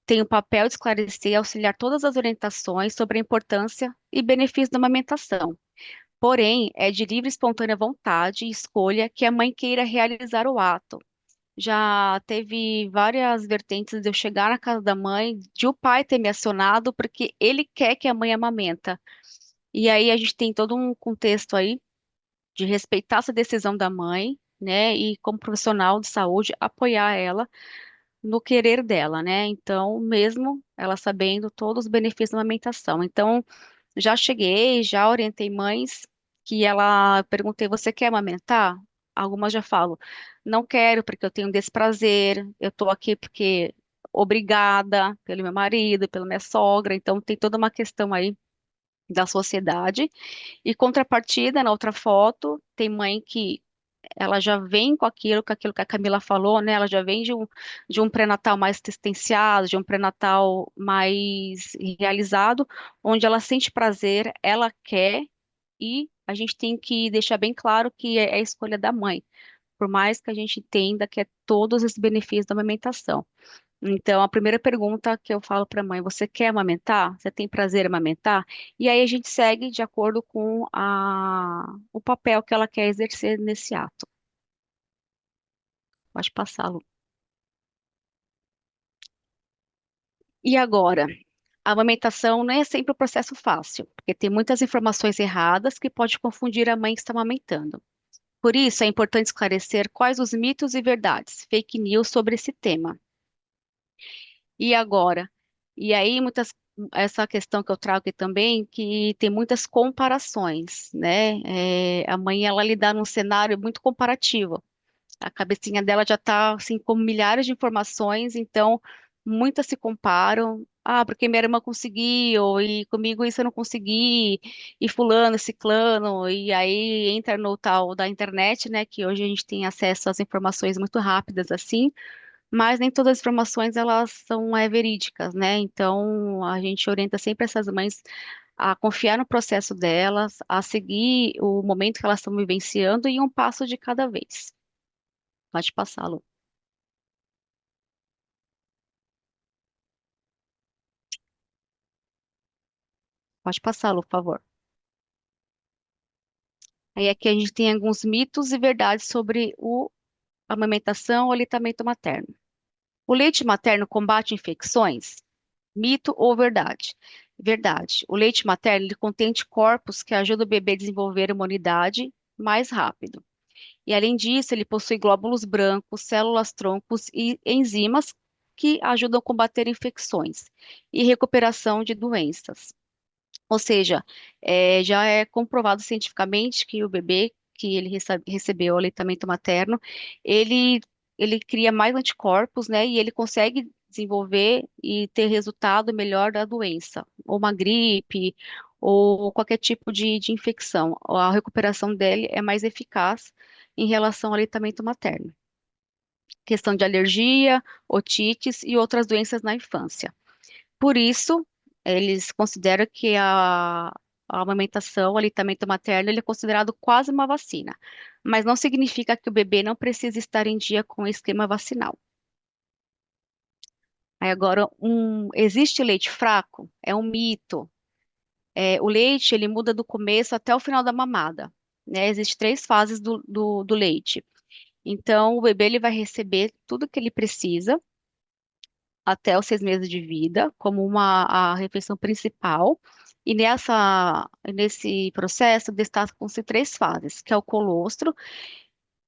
tem o papel de esclarecer e auxiliar todas as orientações sobre a importância e benefícios da amamentação. Porém, é de livre e espontânea vontade e escolha que a mãe queira realizar o ato. Já teve várias vertentes de eu chegar na casa da mãe, de o pai ter me acionado, porque ele quer que a mãe amamenta. E aí a gente tem todo um contexto aí de respeitar essa decisão da mãe, né? E como profissional de saúde, apoiar ela no querer dela, né? Então, mesmo ela sabendo todos os benefícios da amamentação. Então, já cheguei, já orientei mães que ela perguntei, você quer amamentar? algumas já falam, não quero porque eu tenho desprazer, eu estou aqui porque obrigada pelo meu marido, pela minha sogra, então tem toda uma questão aí da sociedade. E contrapartida, na outra foto, tem mãe que ela já vem com aquilo que a Camila falou, né? Ela já vem de um pré-natal mais assistenciado, de um pré-natal mais realizado, onde ela sente prazer, ela quer, e a gente tem que deixar bem claro que é a escolha da mãe, por mais que a gente entenda que é todos os benefícios da amamentação. Então, a primeira pergunta que eu falo para a mãe, você quer amamentar? Você tem prazer em amamentar? E aí a gente segue de acordo com o papel que ela quer exercer nesse ato. Pode passá-lo. E agora, a amamentação não é sempre um processo fácil, porque tem muitas informações erradas que pode confundir a mãe que está amamentando. Por isso, é importante esclarecer quais os mitos e verdades, fake news sobre esse tema. E agora? E aí, essa questão que eu trago aqui também, que tem muitas comparações, né? A mãe, ela lida num cenário muito comparativo. A cabecinha dela já está assim com milhares de informações, então muitas se comparam. Ah, porque minha irmã conseguiu, e comigo isso eu não consegui, e fulano, ciclano, e aí entra no tal da internet, né, que hoje a gente tem acesso às informações muito rápidas assim, mas nem todas as informações elas são verídicas, né? Então a gente orienta sempre essas mães a confiar no processo delas, a seguir o momento que elas estão vivenciando e um passo de cada vez. Pode passá-lo. Pode passá-lo, por favor. Aí aqui a gente tem alguns mitos e verdades sobre a amamentação ou aleitamento materno. O leite materno combate infecções? Mito ou verdade? Verdade. O leite materno ele contém anticorpos que ajudam o bebê a desenvolver imunidade mais rápido. E além disso, ele possui glóbulos brancos, células troncos e enzimas que ajudam a combater infecções e recuperação de doenças. Ou seja, já é comprovado cientificamente que o bebê que ele recebeu o aleitamento materno, ele, ele cria mais anticorpos, né? E ele consegue desenvolver e ter resultado melhor da doença, ou uma gripe, ou qualquer tipo de infecção. A recuperação dele é mais eficaz em relação ao aleitamento materno. Questão de alergia, otites e outras doenças na infância. Por isso, eles consideram que a amamentação, o aleitamento materno, ele é considerado quase uma vacina, mas não significa que o bebê não precisa estar em dia com o esquema vacinal. Aí agora, existe leite fraco? É um mito. O leite, ele muda do começo até o final da mamada, né? Existem três fases do leite. Então, o bebê, ele vai receber tudo que ele precisa até os 6 meses de vida, como a refeição principal. E nesse processo destacam-se três fases, que é o colostro,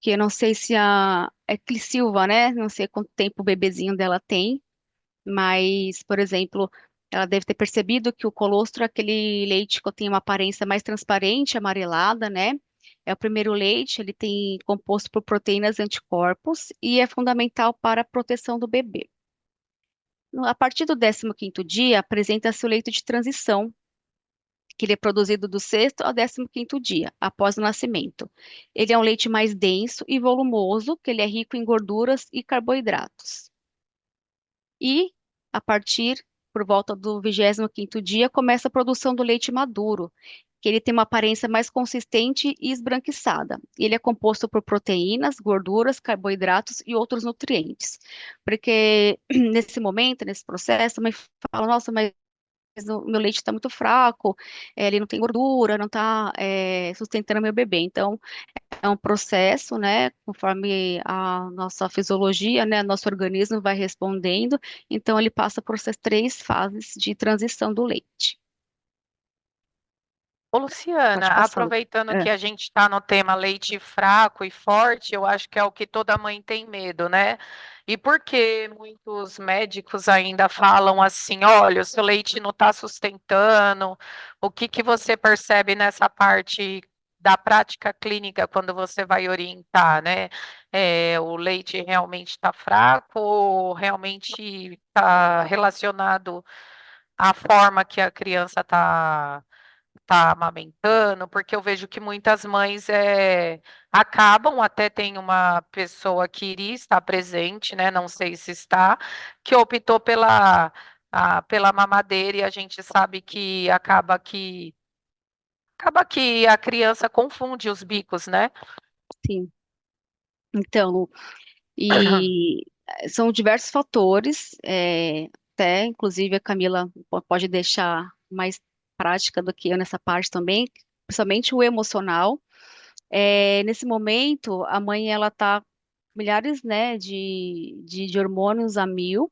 que eu não sei se é Clissilva, né? Não sei quanto tempo o bebezinho dela tem, mas, por exemplo, ela deve ter percebido que o colostro é aquele leite que tem uma aparência mais transparente, amarelada, né? É o primeiro leite, ele tem composto por proteínas e anticorpos e é fundamental para a proteção do bebê. A partir do 15º dia, apresenta-se o leito de transição, que ele é produzido do sexto ao 15º dia, após o nascimento. Ele é um leite mais denso e volumoso, que ele é rico em gorduras e carboidratos. E, a partir, por volta do 25º dia, começa a produção do leite maduro, que ele tem uma aparência mais consistente e esbranquiçada. Ele é composto por proteínas, gorduras, carboidratos e outros nutrientes. Porque nesse momento, nesse processo, a mãe fala, nossa, mas o meu leite está muito fraco, ele não tem gordura, não está sustentando meu bebê. Então, é um processo, né, conforme a nossa fisiologia, né, nosso organismo vai respondendo, então ele passa por essas três fases de transição do leite. Ô, Luciana, Pode passar, Lu. aproveitando É. que a gente está no tema leite fraco e forte, eu acho que é o que toda mãe tem medo, né? E por que muitos médicos ainda falam assim, olha, o seu leite não está sustentando, o que que você percebe nessa parte da prática clínica quando você vai orientar, né? O leite realmente está fraco ou realmente está relacionado à forma que a criança está amamentando, porque eu vejo que muitas mães acabam, até tem uma pessoa que iria estar presente, né? Não sei se está, que optou pela mamadeira e a gente sabe que acaba que a criança confunde os bicos, né? Sim. Então, e são diversos fatores, até inclusive a Camila pode deixar mais prática do que eu nessa parte também, principalmente o emocional. Nesse momento, a mãe ela tá com milhares, né, de hormônios a mil.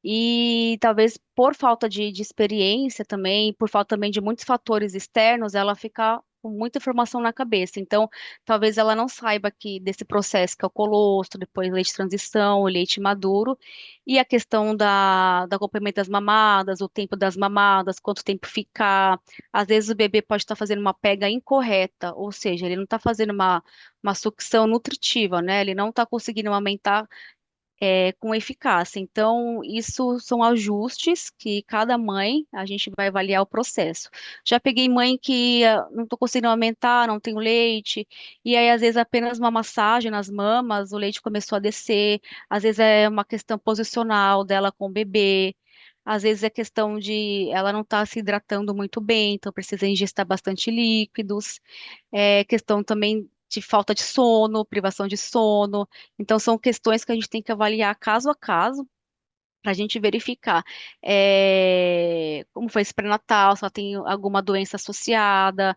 E talvez por falta de experiência também, por falta também de muitos fatores externos, ela fica com muita informação na cabeça. Então, talvez ela não saiba que desse processo que é o colostro, depois leite de transição, o leite maduro, e a questão da acompanhamento das mamadas, o tempo das mamadas, quanto tempo ficar. Às vezes o bebê pode estar fazendo uma pega incorreta, ou seja, ele não está fazendo uma sucção nutritiva, né? Ele não está conseguindo aumentar com eficácia. Então, isso são ajustes que cada mãe, a gente vai avaliar o processo. Já peguei mãe que não estou conseguindo aumentar, não tenho leite, e aí às vezes apenas uma massagem nas mamas, o leite começou a descer, às vezes é uma questão posicional dela com o bebê. Às vezes é questão de ela não estar se hidratando muito bem, então precisa ingestar bastante líquidos. Questão também de falta de sono, privação de sono. Então, são questões que a gente tem que avaliar caso a caso para a gente verificar como foi esse pré-natal, se ela tem alguma doença associada,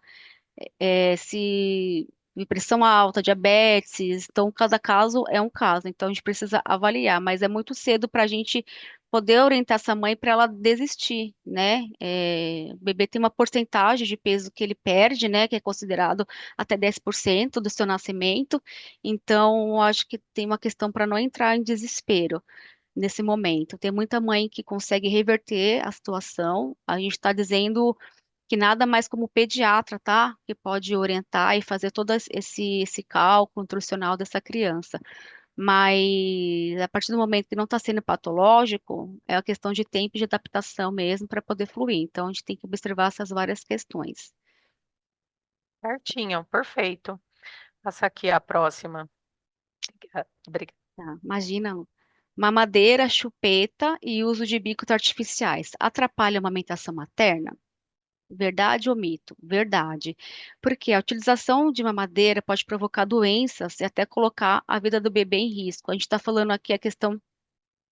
se pressão alta, diabetes, então cada caso é um caso, então a gente precisa avaliar, mas é muito cedo para a gente poder orientar essa mãe para ela desistir, né? O bebê tem uma porcentagem de peso que ele perde, né? Que é considerado até 10% do seu nascimento, então eu acho que tem uma questão para não entrar em desespero nesse momento. Tem muita mãe que consegue reverter a situação, a gente está dizendo que nada mais como pediatra, tá? Que pode orientar e fazer todo esse cálculo nutricional dessa criança. Mas a partir do momento que não está sendo patológico, é a questão de tempo e de adaptação mesmo para poder fluir. Então, a gente tem que observar essas várias questões. Certinho, perfeito. Passa aqui a próxima. Obrigada. Tá? Imagina, mamadeira, chupeta e uso de bicos artificiais atrapalha a amamentação materna? Verdade ou mito? Verdade. Porque a utilização de mamadeira pode provocar doenças e até colocar a vida do bebê em risco. A gente está falando aqui a questão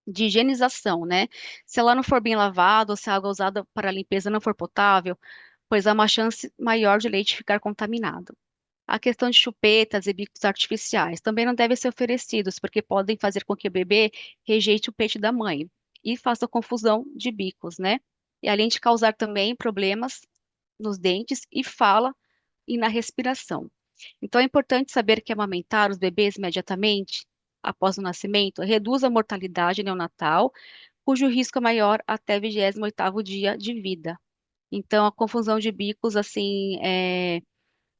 de higienização, né? Se ela não for bem lavada ou se a água usada para a limpeza não for potável, pois há uma chance maior de leite ficar contaminado. A questão de chupetas e bicos artificiais também não devem ser oferecidos, porque podem fazer com que o bebê rejeite o peito da mãe e faça confusão de bicos, né? E além de causar também problemas nos dentes e fala e na respiração. Então é importante saber que amamentar os bebês imediatamente após o nascimento reduz a mortalidade neonatal, cujo risco é maior até 28º dia de vida. Então a confusão de bicos assim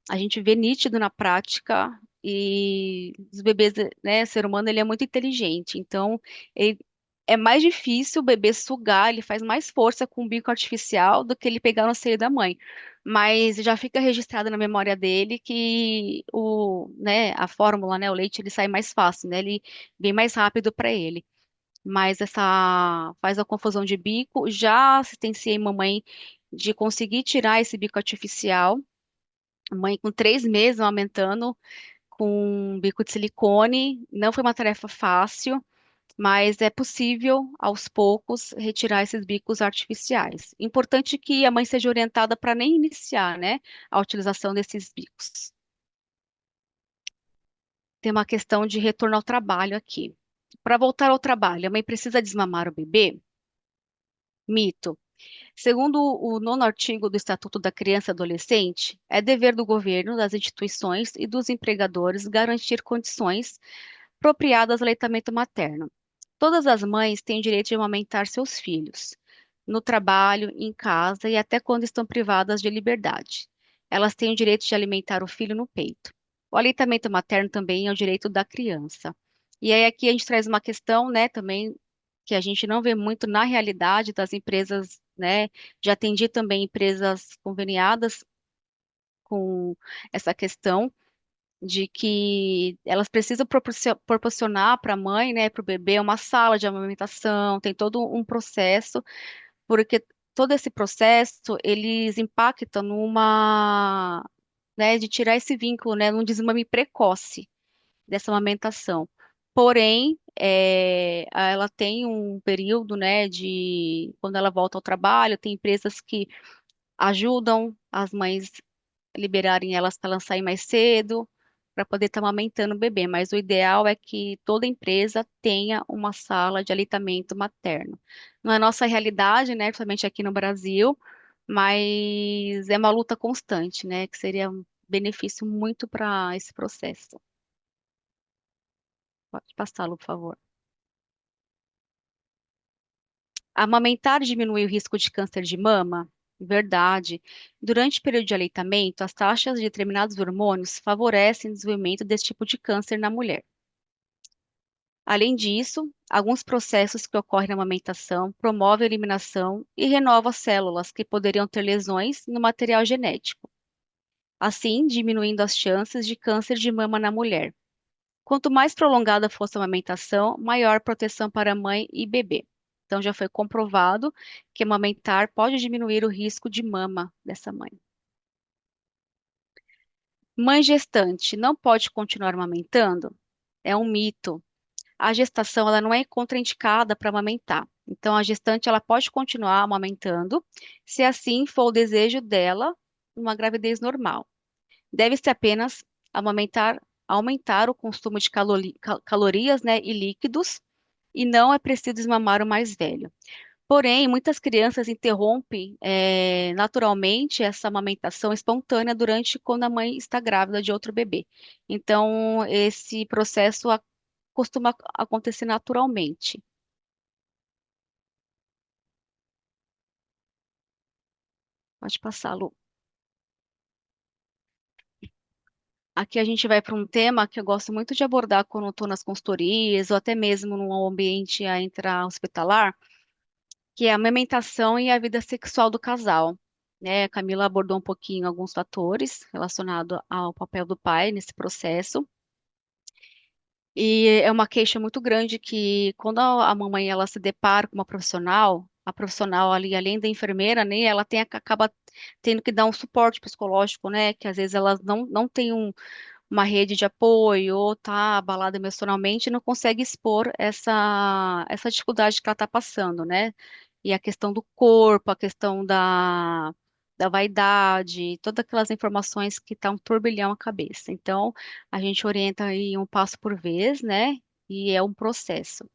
a gente vê nítido na prática e os bebês, né, o ser humano ele é muito inteligente, então ele- é mais difícil o bebê sugar, ele faz mais força com o bico artificial do que ele pegar no seio da mãe. Mas já fica registrado na memória dele que né, a fórmula, né, o leite ele sai mais fácil, né, ele vem mais rápido para ele. Mas essa faz a confusão de bico. Já assistenciei mamãe de conseguir tirar esse bico artificial. Mãe com 3 meses amamentando com bico de silicone. Não foi uma tarefa fácil, mas é possível, aos poucos, retirar esses bicos artificiais. Importante que a mãe seja orientada para nem iniciar, né, a utilização desses bicos. Tem uma questão de retorno ao trabalho aqui. Para voltar ao trabalho, a mãe precisa desmamar o bebê? Mito. Segundo o nono artigo do Estatuto da Criança e Adolescente, é dever do governo, das instituições e dos empregadores garantir condições apropriadas ao aleitamento materno. Todas as mães têm o direito de amamentar seus filhos, no trabalho, em casa e até quando estão privadas de liberdade. elas têm o direito de alimentar o filho no peito. O aleitamento materno também é o direito da criança. E aí aqui a gente traz uma questão, né, também que a gente não vê muito na realidade das empresas, né? Já atendi também empresas conveniadas com essa questão de que elas precisam proporcionar para a mãe, né, para o bebê, uma sala de amamentação, tem todo um processo, porque todo esse processo, eles impactam numa, né, de tirar esse vínculo, né, num desmame precoce dessa amamentação. Porém, ela tem um período, né, de quando ela volta ao trabalho, tem empresas que ajudam as mães liberarem elas para elas saírem mais cedo, para poder estar amamentando o bebê. Mas o ideal é que toda empresa tenha uma sala de aleitamento materno. Não é nossa realidade, né, principalmente aqui no Brasil, mas é uma luta constante, né, que seria um benefício muito para esse processo. Pode passá-lo, por favor. Amamentar diminui o risco de câncer de mama? Verdade. Durante o período de aleitamento, as taxas de determinados hormônios favorecem o desenvolvimento desse tipo de câncer na mulher. Além disso, alguns processos que ocorrem na amamentação promovem a eliminação e renovam células que poderiam ter lesões no material genético, assim diminuindo as chances de câncer de mama na mulher. Quanto mais prolongada fosse a amamentação, maior proteção para a mãe e bebê. Então, já foi comprovado que amamentar pode diminuir o risco de mama dessa mãe. Mãe gestante não pode continuar amamentando? É um mito. A gestação ela não é contraindicada para amamentar. Então, a gestante ela pode continuar amamentando, se assim for o desejo dela, numa gravidez normal. Deve-se apenas aumentar o consumo de calorias, né, e líquidos, e não é preciso desmamar o mais velho. Porém, muitas crianças interrompem naturalmente essa amamentação espontânea durante quando a mãe está grávida de outro bebê. Então, esse processo costuma acontecer naturalmente. Pode passar, Lu. Aqui a gente vai para um tema que eu gosto muito de abordar quando estou nas consultorias ou até mesmo num ambiente intra-hospitalar, que é a amamentação e a vida sexual do casal. Né? A Camila abordou um pouquinho alguns fatores relacionados ao papel do pai nesse processo. E é uma queixa muito grande que quando a mamãe ela se depara com uma profissional, a profissional ali, além da enfermeira, né, ela acaba tendo que dar um suporte psicológico, né, que às vezes elas não têm uma rede de apoio ou tá abalada emocionalmente e não consegue expor essa dificuldade que ela está passando, né? E a questão do corpo, a questão da vaidade, todas aquelas informações que tá um turbilhão a cabeça. Então, a gente orienta aí um passo por vez, né? E é um processo.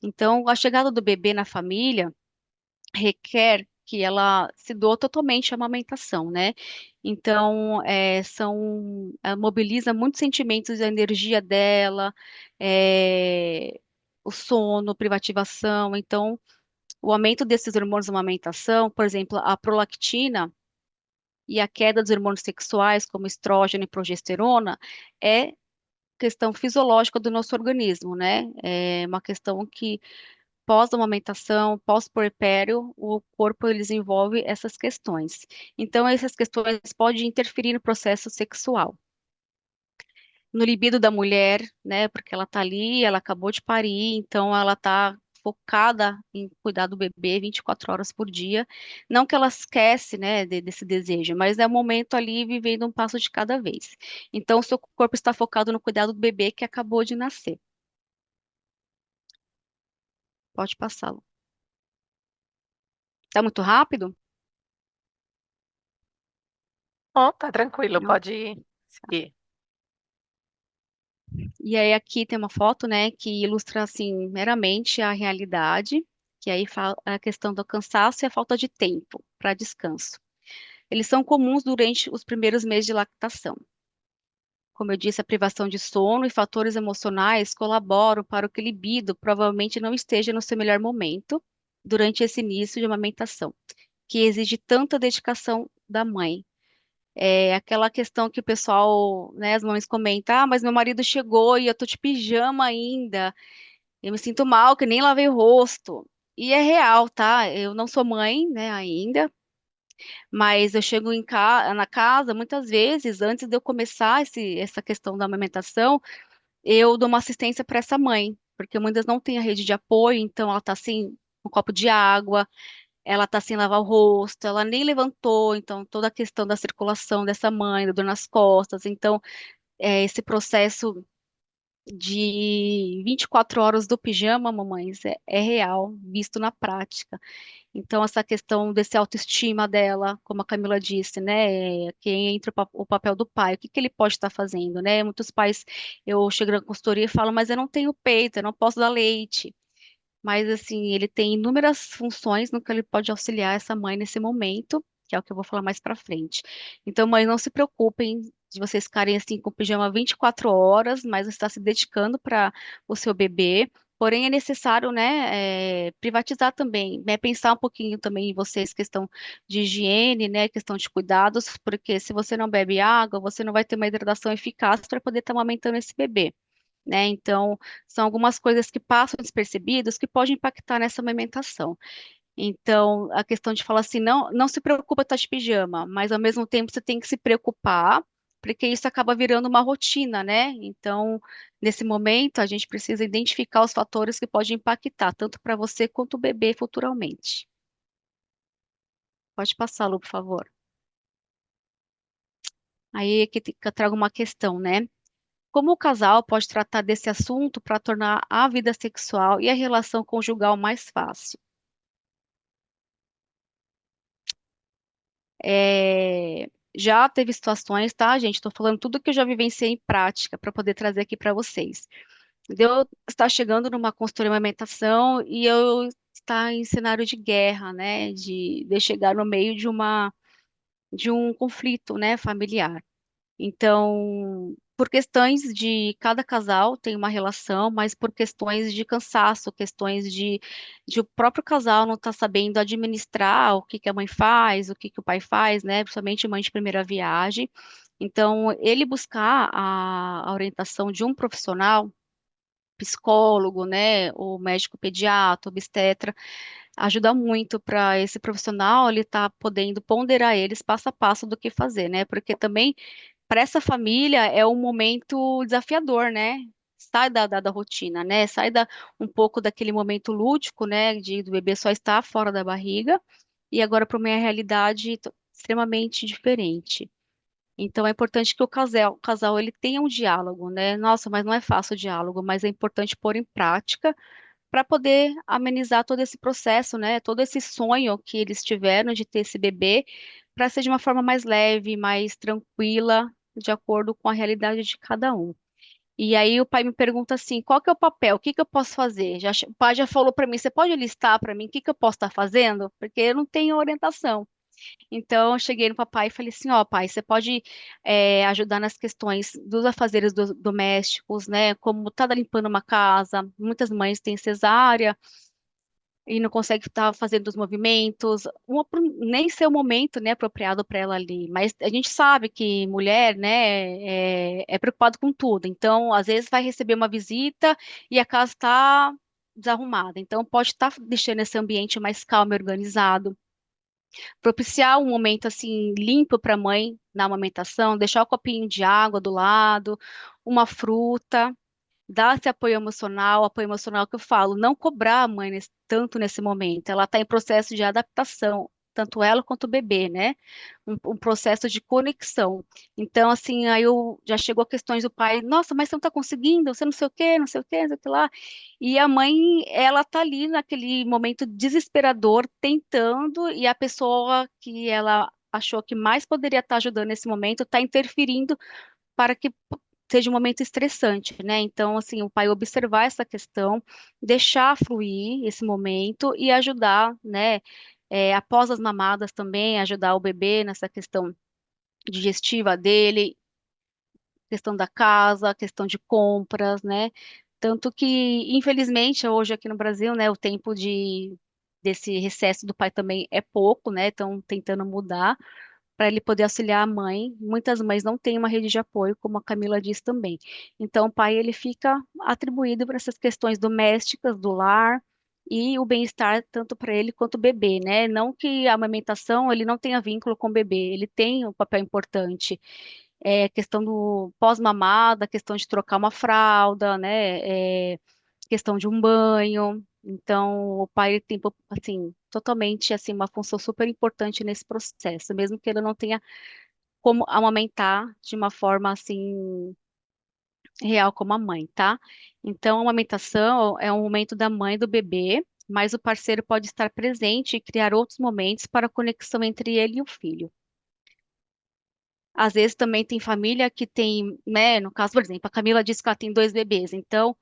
Então, a chegada do bebê na família requer que ela se doa totalmente à amamentação, né? Então, mobiliza muitos sentimentos, a energia dela, o sono, privativação. Então, o aumento desses hormônios da amamentação, por exemplo, a prolactina e a queda dos hormônios sexuais, como estrógeno e progesterona, é questão fisiológica do nosso organismo, né? É uma questão que pós-amamentação, pós-puerpério, o corpo ele desenvolve essas questões. Então, essas questões podem interferir no processo sexual, no libido da mulher, né? Porque ela tá ali, ela acabou de parir, então ela tá focada em cuidar do bebê 24 horas por dia. Não que ela esquece, né, desse desejo, mas é o momento ali vivendo um passo de cada vez. Então, o seu corpo está focado no cuidado do bebê que acabou de nascer. Pode passá-lo. Tá muito rápido? Oh, tá tranquilo, Não. pode seguir. E aí aqui tem uma foto, né, que ilustra assim meramente a realidade, que aí fala a questão do cansaço e a falta de tempo para descanso. Eles são comuns durante os primeiros meses de lactação. Como eu disse, a privação de sono e fatores emocionais colaboram para que o libido provavelmente não esteja no seu melhor momento durante esse início de amamentação, que exige tanta dedicação da mãe. É aquela questão que o pessoal, né, as mães comentam, ah, mas meu marido chegou e eu tô de pijama ainda, eu me sinto mal, que nem lavei o rosto. E é real, tá? Eu não sou mãe, né, ainda, mas eu chego na casa, muitas vezes, antes de eu começar essa questão da amamentação, eu dou uma assistência para essa mãe, porque muitas não têm a rede de apoio, então ela tá assim, um copo de água, ela tá sem lavar o rosto, ela nem levantou, então toda a questão da circulação dessa mãe, da dor nas costas, então esse processo de 24 horas do pijama, mamães, é real, visto na prática. Então, essa questão desse autoestima dela, como a Camila disse, né? Que entra o papel do pai, o que que ele pode estar fazendo, né? Muitos pais, eu chego na consultoria e falo, mas eu não tenho peito, eu não posso dar leite. Mas, assim, ele tem inúmeras funções no que ele pode auxiliar essa mãe nesse momento, que é o que eu vou falar mais pra frente. Então, mãe, não se preocupem de vocês ficarem assim com o pijama 24 horas, mas você está se dedicando para o seu bebê. Porém, é necessário, né, privatizar também, né, pensar um pouquinho também em vocês, questão de higiene, né, questão de cuidados, porque se você não bebe água, você não vai ter uma hidratação eficaz para poder estar amamentando esse bebê, né? Então, são algumas coisas que passam despercebidas que podem impactar nessa amamentação. Então, a questão de falar assim, não se preocupa estar de pijama, mas ao mesmo tempo você tem que se preocupar, porque isso acaba virando uma rotina, né? Então, nesse momento, a gente precisa identificar os fatores que podem impactar, tanto para você quanto o bebê futuramente. Pode passar, Lu, por favor. Aí é que eu trago uma questão, né? Como o casal pode tratar desse assunto para tornar a vida sexual e a relação conjugal mais fácil? Já teve situações, tá, gente? Estou falando tudo que eu já vivenciei em prática para poder trazer aqui para vocês. De eu estar chegando numa consultoria de amamentação e eu estar em cenário de guerra, né? De eu chegar no meio de um conflito, né, familiar. Então, por questões de cada casal tem uma relação, mas por questões de cansaço, questões de o próprio casal não estar sabendo administrar o que que a mãe faz, o que que o pai faz, né? Principalmente mãe de primeira viagem. Então, ele buscar a orientação de um profissional, psicólogo, né, ou médico pediatra, obstetra, ajuda muito para esse profissional ele estar podendo ponderar eles passo a passo do que fazer, né? Porque também para essa família é um momento desafiador, né? Sai da rotina, né? Um pouco daquele momento lúdico, né? Do bebê só estar fora da barriga e agora para uma realidade extremamente diferente. Então é importante que o casal ele tenha um diálogo, né? Nossa, mas não é fácil o diálogo, mas é importante pôr em prática para poder amenizar todo esse processo, né? Todo esse sonho que eles tiveram de ter esse bebê, para ser de uma forma mais leve, mais tranquila, de acordo com a realidade de cada um. E aí o pai me pergunta assim, qual que é o papel? O que que eu posso fazer? O pai já falou para mim, você pode listar para mim o que que eu posso estar fazendo? Porque eu não tenho orientação. Então, eu cheguei no papai e falei assim, ó, pai, você pode ajudar nas questões dos afazeres domésticos, né? Como tá limpando uma casa, muitas mães têm cesárea e não conseguem estar fazendo os movimentos, nem ser o momento, né, apropriado para ela ali. Mas a gente sabe que mulher, né, é preocupado com tudo. Então, às vezes vai receber uma visita e a casa está desarrumada. Então, pode estar deixando esse ambiente mais calmo e organizado, propiciar um momento assim limpo para a mãe na amamentação, deixar o copinho de água do lado, uma fruta, dar esse apoio emocional que eu falo, não cobrar a mãe tanto nesse momento. Ela está em processo de adaptação, tanto ela quanto o bebê, né? Um processo de conexão. Então, assim, aí eu já chegou a questões do pai, nossa, mas você não está conseguindo, você não sei o quê, não sei o quê, não sei o que lá. E a mãe, ela tá ali naquele momento desesperador, tentando, e a pessoa que ela achou que mais poderia estar ajudando nesse momento está interferindo para que seja um momento estressante, né? Então, assim, o pai observar essa questão, deixar fluir esse momento e ajudar, né? Após as mamadas também, ajudar o bebê nessa questão digestiva dele, questão da casa, questão de compras, né? Tanto que, infelizmente, hoje aqui no Brasil, né, o tempo desse recesso do pai também é pouco, né? Estão tentando mudar, para ele poder auxiliar a mãe. Muitas mães não têm uma rede de apoio, como a Camila disse também. Então, o pai ele fica atribuído para essas questões domésticas do lar e o bem-estar tanto para ele quanto o bebê, né? Não que a amamentação ele não tenha vínculo com o bebê, ele tem um papel importante. É questão do pós-mamada, questão de trocar uma fralda, né? Questão de um banho. Então, o pai ele tem, assim, totalmente, assim, uma função super importante nesse processo, mesmo que ele não tenha como amamentar de uma forma, assim, real como a mãe, tá? Então, a amamentação é um momento da mãe e do bebê, mas o parceiro pode estar presente e criar outros momentos para a conexão entre ele e o filho. Às vezes também tem família que tem, né, no caso, por exemplo, a Camila disse que ela tem dois bebês, então,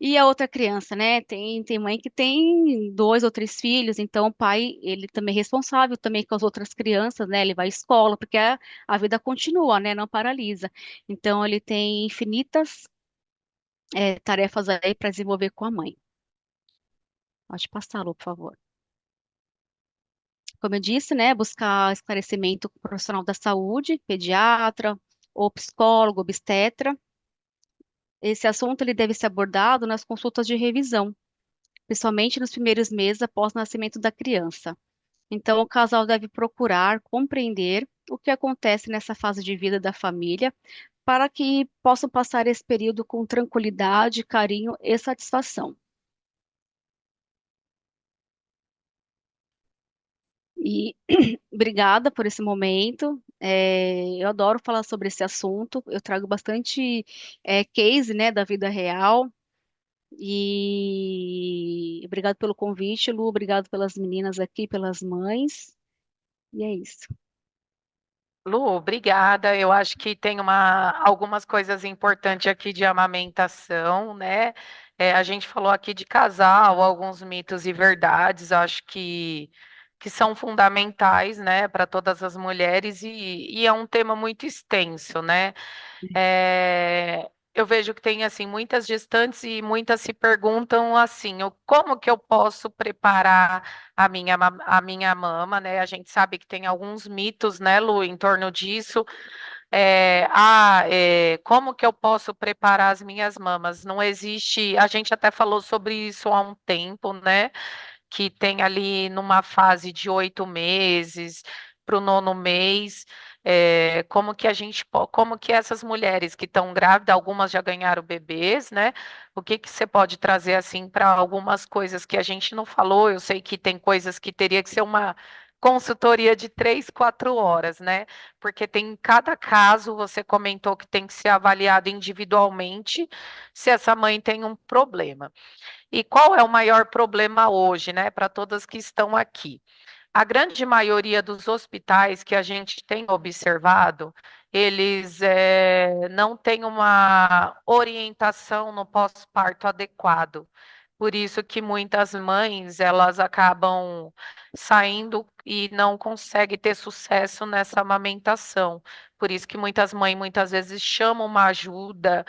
e a outra criança, né, tem mãe que tem dois ou três filhos, então o pai, ele também é responsável também com as outras crianças, né, ele vai à escola, porque a vida continua, né, não paralisa. Então, ele tem infinitas, tarefas aí para desenvolver com a mãe. Pode passar, Lu, por favor. Como eu disse, né, buscar esclarecimento com o profissional da saúde, pediatra, ou psicólogo, obstetra. Esse assunto ele deve ser abordado nas consultas de revisão, principalmente nos primeiros meses após o nascimento da criança. Então, o casal deve procurar compreender o que acontece nessa fase de vida da família, para que possam passar esse período com tranquilidade, carinho e satisfação. E obrigada por esse momento. Eu adoro falar sobre esse assunto. Eu trago bastante case, né, da vida real. E obrigado pelo convite, Lu. Obrigado pelas meninas aqui, pelas mães. E é isso. Lu, obrigada. Eu acho que tem algumas coisas importantes aqui de amamentação, né? A gente falou aqui de casal, alguns mitos e verdades, acho que são fundamentais, né, para todas as mulheres, e é um tema muito extenso, né? Eu vejo que tem assim muitas gestantes e muitas se perguntam assim, como que eu posso preparar a minha mama, né? A gente sabe que tem alguns mitos, né, Lu, em torno disso. Como que eu posso preparar as minhas mamas? Não existe, a gente até falou sobre isso há um tempo, né? Que tem ali numa fase de 8 meses para o nono mês, como que essas mulheres que estão grávidas, algumas já ganharam bebês, né? O que que você pode trazer assim para algumas coisas que a gente não falou? Eu sei que tem coisas que teria que ser uma consultoria de 3, 4 horas, né? Porque tem cada caso, você comentou que tem que ser avaliado individualmente se essa mãe tem um problema. E qual é o maior problema hoje, né, para todas que estão aqui? A grande maioria dos hospitais que a gente tem observado, eles não têm uma orientação no pós-parto adequado. Por isso que muitas mães, elas acabam saindo e não conseguem ter sucesso nessa amamentação. Por isso que muitas mães, muitas vezes, chamam uma ajuda,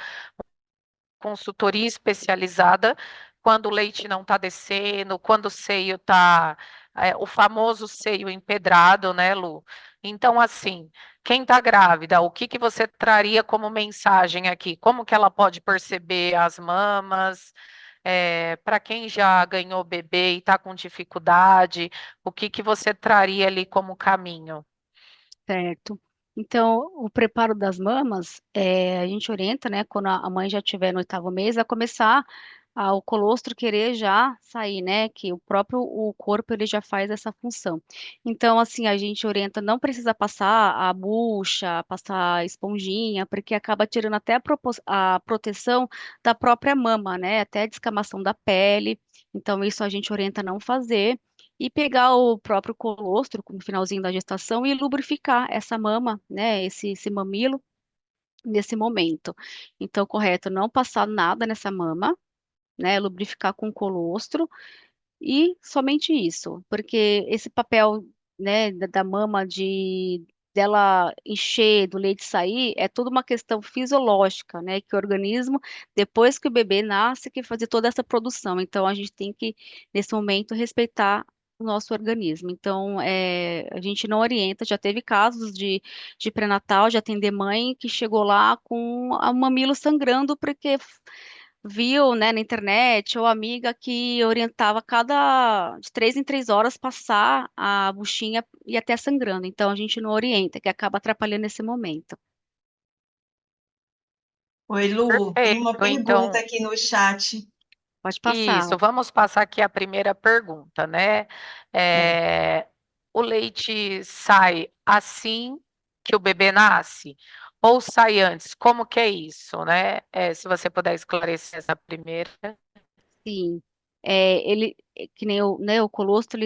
consultoria especializada quando o leite não está descendo, quando o seio está, o famoso seio empedrado, né, Lu? Então, assim, quem está grávida, o que que você traria como mensagem aqui? Como que ela pode perceber as mamas? Para quem já ganhou bebê e está com dificuldade, o que que você traria ali como caminho? Certo. Então, o preparo das mamas, a gente orienta, né, quando a mãe já estiver no oitavo mês, a começar o colostro querer já sair, né, que o corpo ele já faz essa função. Então, assim, a gente orienta, não precisa passar a bucha, passar a esponjinha, porque acaba tirando até a proteção da própria mama, né, até a descamação da pele. Então, isso a gente orienta a não fazer e pegar o próprio colostro no finalzinho da gestação e lubrificar essa mama, né, esse mamilo nesse momento. Então, correto, não passar nada nessa mama, né, lubrificar com colostro e somente isso, porque esse papel, né, da mama de dela encher, do leite sair, é tudo uma questão fisiológica, né, que o organismo, depois que o bebê nasce, que fazer toda essa produção. Então, a gente tem que, nesse momento, respeitar o nosso organismo. Então, a gente não orienta. Já teve casos de pré-natal, de atender mãe que chegou lá com o mamilo sangrando porque viu, né, na internet, ou amiga que orientava cada de 3 em 3 horas passar a buchinha e até sangrando. Então, a gente não orienta, que acaba atrapalhando esse momento. Oi, Lu, tem uma Perfeito. pergunta Então, aqui no chat. Pode passar. isso, vamos passar aqui a primeira pergunta, né? É, É, o leite sai assim que o bebê nasce? Ou sai antes? Como que é isso, né? Se você puder esclarecer essa primeira. sim. Que nem né, o colostro,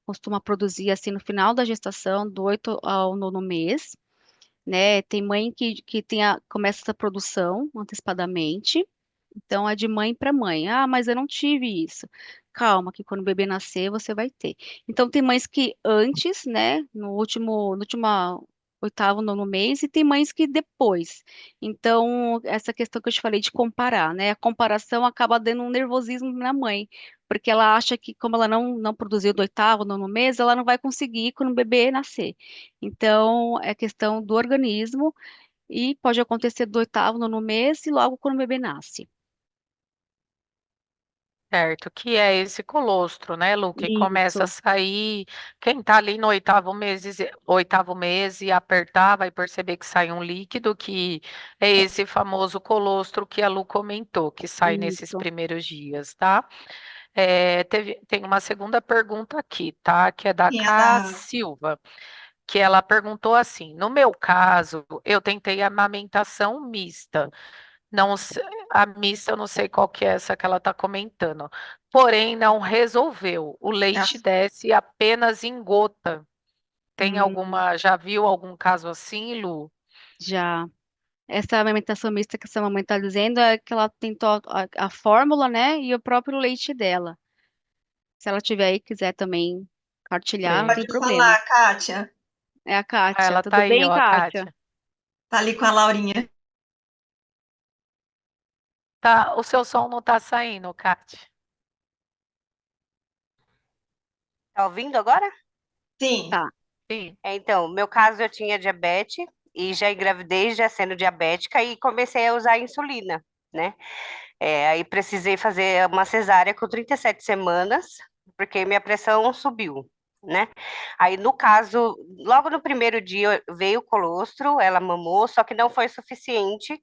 costuma produzir assim no final da gestação, do 8º ao 9º mês, né? Tem mãe que começa essa produção antecipadamente. Então, é de mãe para mãe. Ah, mas eu não tive isso. Calma, que quando o bebê nascer, você vai ter. Então, tem mães que antes, né, no último 8º, 9º mês, e tem mães que depois. Então, essa questão que eu te falei de comparar, né, a comparação acaba dando um nervosismo na mãe, porque ela acha que, como ela não produziu do 8º, 9º mês, ela não vai conseguir quando o bebê nascer. Então, é questão do organismo, e pode acontecer do 8º, 9º mês e logo quando o bebê nasce. Certo, que é esse colostro, né, Lu, que começa a Isso, sair, quem tá ali no 8º mês, 8º mês e apertar, vai perceber que sai um líquido, que é esse famoso colostro que a Lu comentou, que sai nesses isso. primeiros dias, tá? Tem uma segunda pergunta aqui, tá? Que é da Sim, é Cá da... Silva, que ela perguntou assim: no meu caso, eu tentei amamentação mista. Não, a mista, eu não sei qual que é essa que ela está comentando. Porém, não resolveu. O é leite desce apenas em gota. Tem Hum, alguma, já viu algum caso assim, Lu? já. Essa amamentação mista que essa mamãe está dizendo é que ela tentou a fórmula, né? E o próprio leite dela. Se ela tiver aí, quiser também partilhar, não tem Pode problema. falar, Kátia. É a Ah, Kátia. ela tá Tudo aí, bem, ó, a Kátia? Kátia. Tá ali com a Laurinha. Tá, o seu som não tá saindo, Kátia. Tá ouvindo agora? Sim. Tá. Sim. Então, no meu caso eu tinha diabetes e já engravidei já sendo diabética e comecei a usar insulina, né? Aí precisei fazer uma cesárea com 37 semanas, porque minha pressão subiu, né? Aí, no caso, logo no primeiro dia veio o colostro, ela mamou, só que não foi suficiente.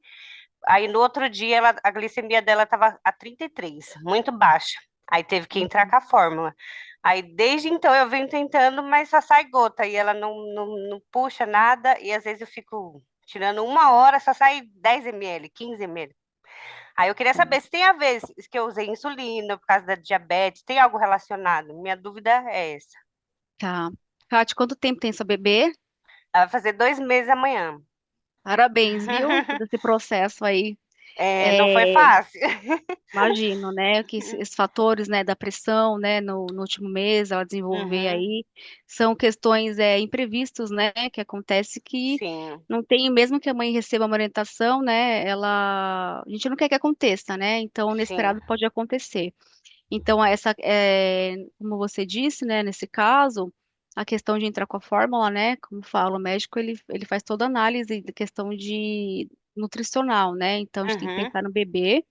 Aí, no outro dia, a glicemia dela estava a 33, muito baixa. Aí teve que entrar Uhum. com a fórmula. Aí, desde então, eu venho tentando, mas só sai gota, e ela não puxa nada, e às vezes eu fico tirando 1 hora, só sai 10 ml, 15 ml. Aí eu queria saber se tem a ver se que eu usei insulina por causa da diabetes, tem algo relacionado? Minha dúvida é essa. Tá. Kátia, quanto tempo tem sua bebê? Ela vai fazer 2 meses amanhã. Parabéns, viu? Todo esse processo aí. Não foi É, fácil. imagino, né, que esses fatores, né, da pressão, né, no último mês, ela desenvolver Uhum, aí, são questões imprevistos, né, que acontece que sim, não tem, mesmo que a mãe receba uma orientação, né, a gente não quer que aconteça, né, então o sim. inesperado pode acontecer. Então, como você disse, né, nesse caso, a questão de entrar com a fórmula, né, como fala, o médico, ele faz toda a análise da questão de nutricional, né, então a gente tem que Uhum, pensar no bebê,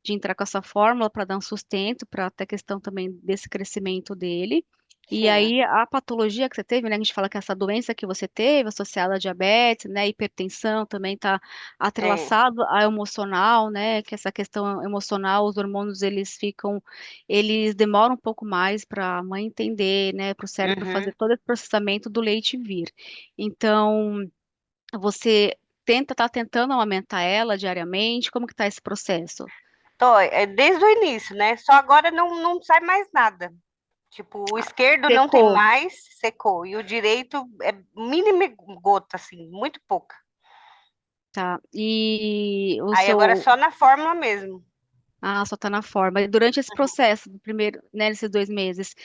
de entrar com essa fórmula para dar um sustento, para ter questão também desse crescimento dele. E sim. aí, a patologia que você teve, né? A gente fala que essa doença que você teve, associada à diabetes, né? Hipertensão, também está É. atrelaçado ao emocional, né? Que essa questão emocional, os hormônios, eles demoram um pouco mais para a mãe entender, né? Para o cérebro fazer Uhum. todo esse processamento do leite vir. Então, você tá tentando aumentar ela diariamente? Como que tá esse processo? Tô, desde o início, né? Só agora não sai mais nada. Tipo, o esquerdo não tem Secou. mais, secou. E o direito é mínima gota, assim, muito pouca. Tá. E o Aí agora é seu. só na fórmula mesmo. Ah, só tá na forma. E durante esse processo, do primeiro, né, nesses 2 meses,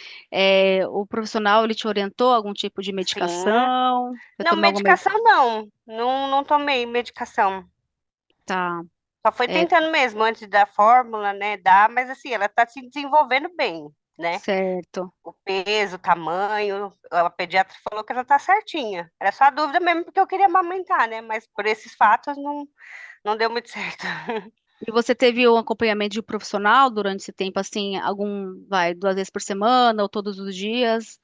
o profissional ele te orientou algum tipo de Sim. medicação? Você Não, tomou alguma. medicação não. Não tomei medicação. Tá. Só foi É, tentando mesmo, antes da fórmula, né? Dar, mas assim, ela tá se desenvolvendo bem. né? Certo. O peso, o tamanho, a pediatra falou que ela tá certinha. Era só a dúvida mesmo porque eu queria amamentar, né? Mas por esses fatos não deu muito certo. E você teve um acompanhamento de um profissional durante esse tempo, assim, vai, 2 vezes por semana, ou todos os dias,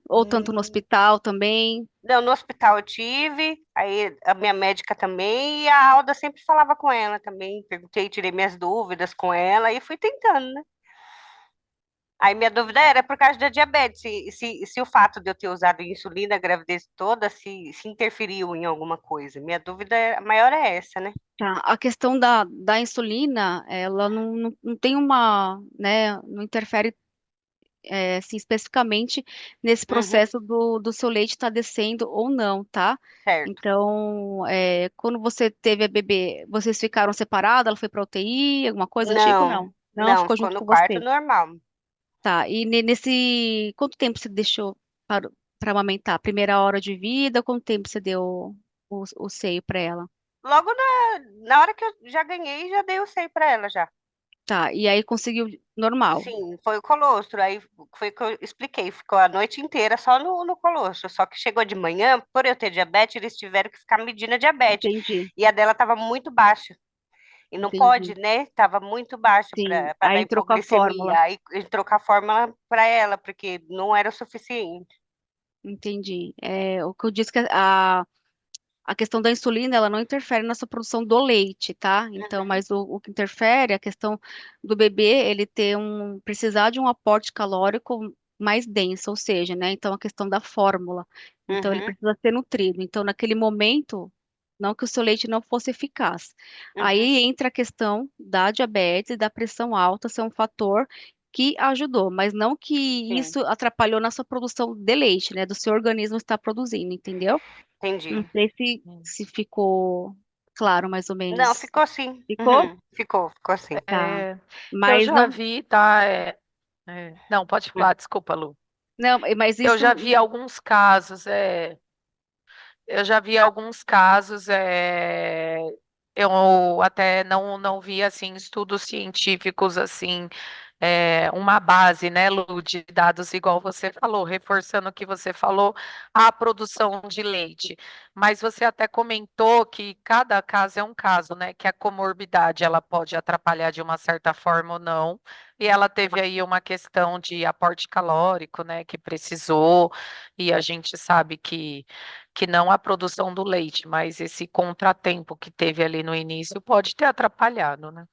ou tanto no Hum, hospital também? Não, no hospital eu tive, aí a minha médica também, e a Alda sempre falava com ela também. Perguntei, tirei minhas dúvidas com ela e fui tentando, né? Aí minha dúvida era por causa da diabetes, se o fato de eu ter usado insulina a gravidez toda, se interferiu em alguma coisa. Minha dúvida maior é essa, né? Tá. A questão da insulina, ela não tem uma, né, não interfere, assim, especificamente nesse Uhum, processo do seu leite estar descendo ou não, tá? certo. Então, quando você teve a bebê, vocês ficaram separados? Ela foi para UTI, alguma coisa do tipo? Não, Não. Não, não, ficou ficou junto no com quarto você. normal. Tá. E nesse, quanto tempo você deixou para amamentar? Primeira hora de vida? Quanto tempo você deu o seio para ela? Logo na hora que eu já ganhei, já dei o seio para ela já. Tá. E aí conseguiu normal. Sim, foi o colostro. Aí foi o que eu expliquei. Ficou a noite inteira só no colostro. Só que chegou de manhã, por eu ter diabetes, eles tiveram que ficar medindo a diabetes. Entendi. E a dela estava muito baixa. E não pode, Entendi. né? Estava muito baixa Sim. para dar Aí trocou a fórmula. hipoglicemia. Aí ele trocou a fórmula para ela, porque não era o suficiente. Entendi. O que eu disse que a questão da insulina, ela não interfere na sua produção do leite, tá? Então, Uhum, mas o que interfere é a questão do bebê, ele precisar de um aporte calórico mais denso, ou seja, né? Então, a questão da fórmula. Então, ele uhum, precisa ser nutrido. Então, naquele momento, não que o seu leite não fosse eficaz. uhum, Aí entra a questão da diabetes e da pressão alta ser um fator que ajudou, mas não que sim, isso atrapalhou na sua produção de leite, né? Do seu organismo estar produzindo, entendeu? Não entendi. sei se, Hum. se ficou claro, mais ou Não, menos. ficou sim. Ficou? Uhum, ficou sim. Tá. É, eu Mas já não, vi, tá? Não, pode falar, desculpa, Lu. não, mas Eu isso, já vi alguns casos, eu já vi alguns casos, eu até não vi assim estudos científicos assim, uma base, né, Lu, de dados igual você falou, reforçando o que você falou, a produção de leite. Mas você até comentou que cada caso é um caso, né, que a comorbidade ela pode atrapalhar de uma certa forma ou não. E ela teve aí uma questão de aporte calórico, né, que precisou, e a gente sabe que não a produção do leite, mas esse contratempo que teve ali no início pode ter atrapalhado, né?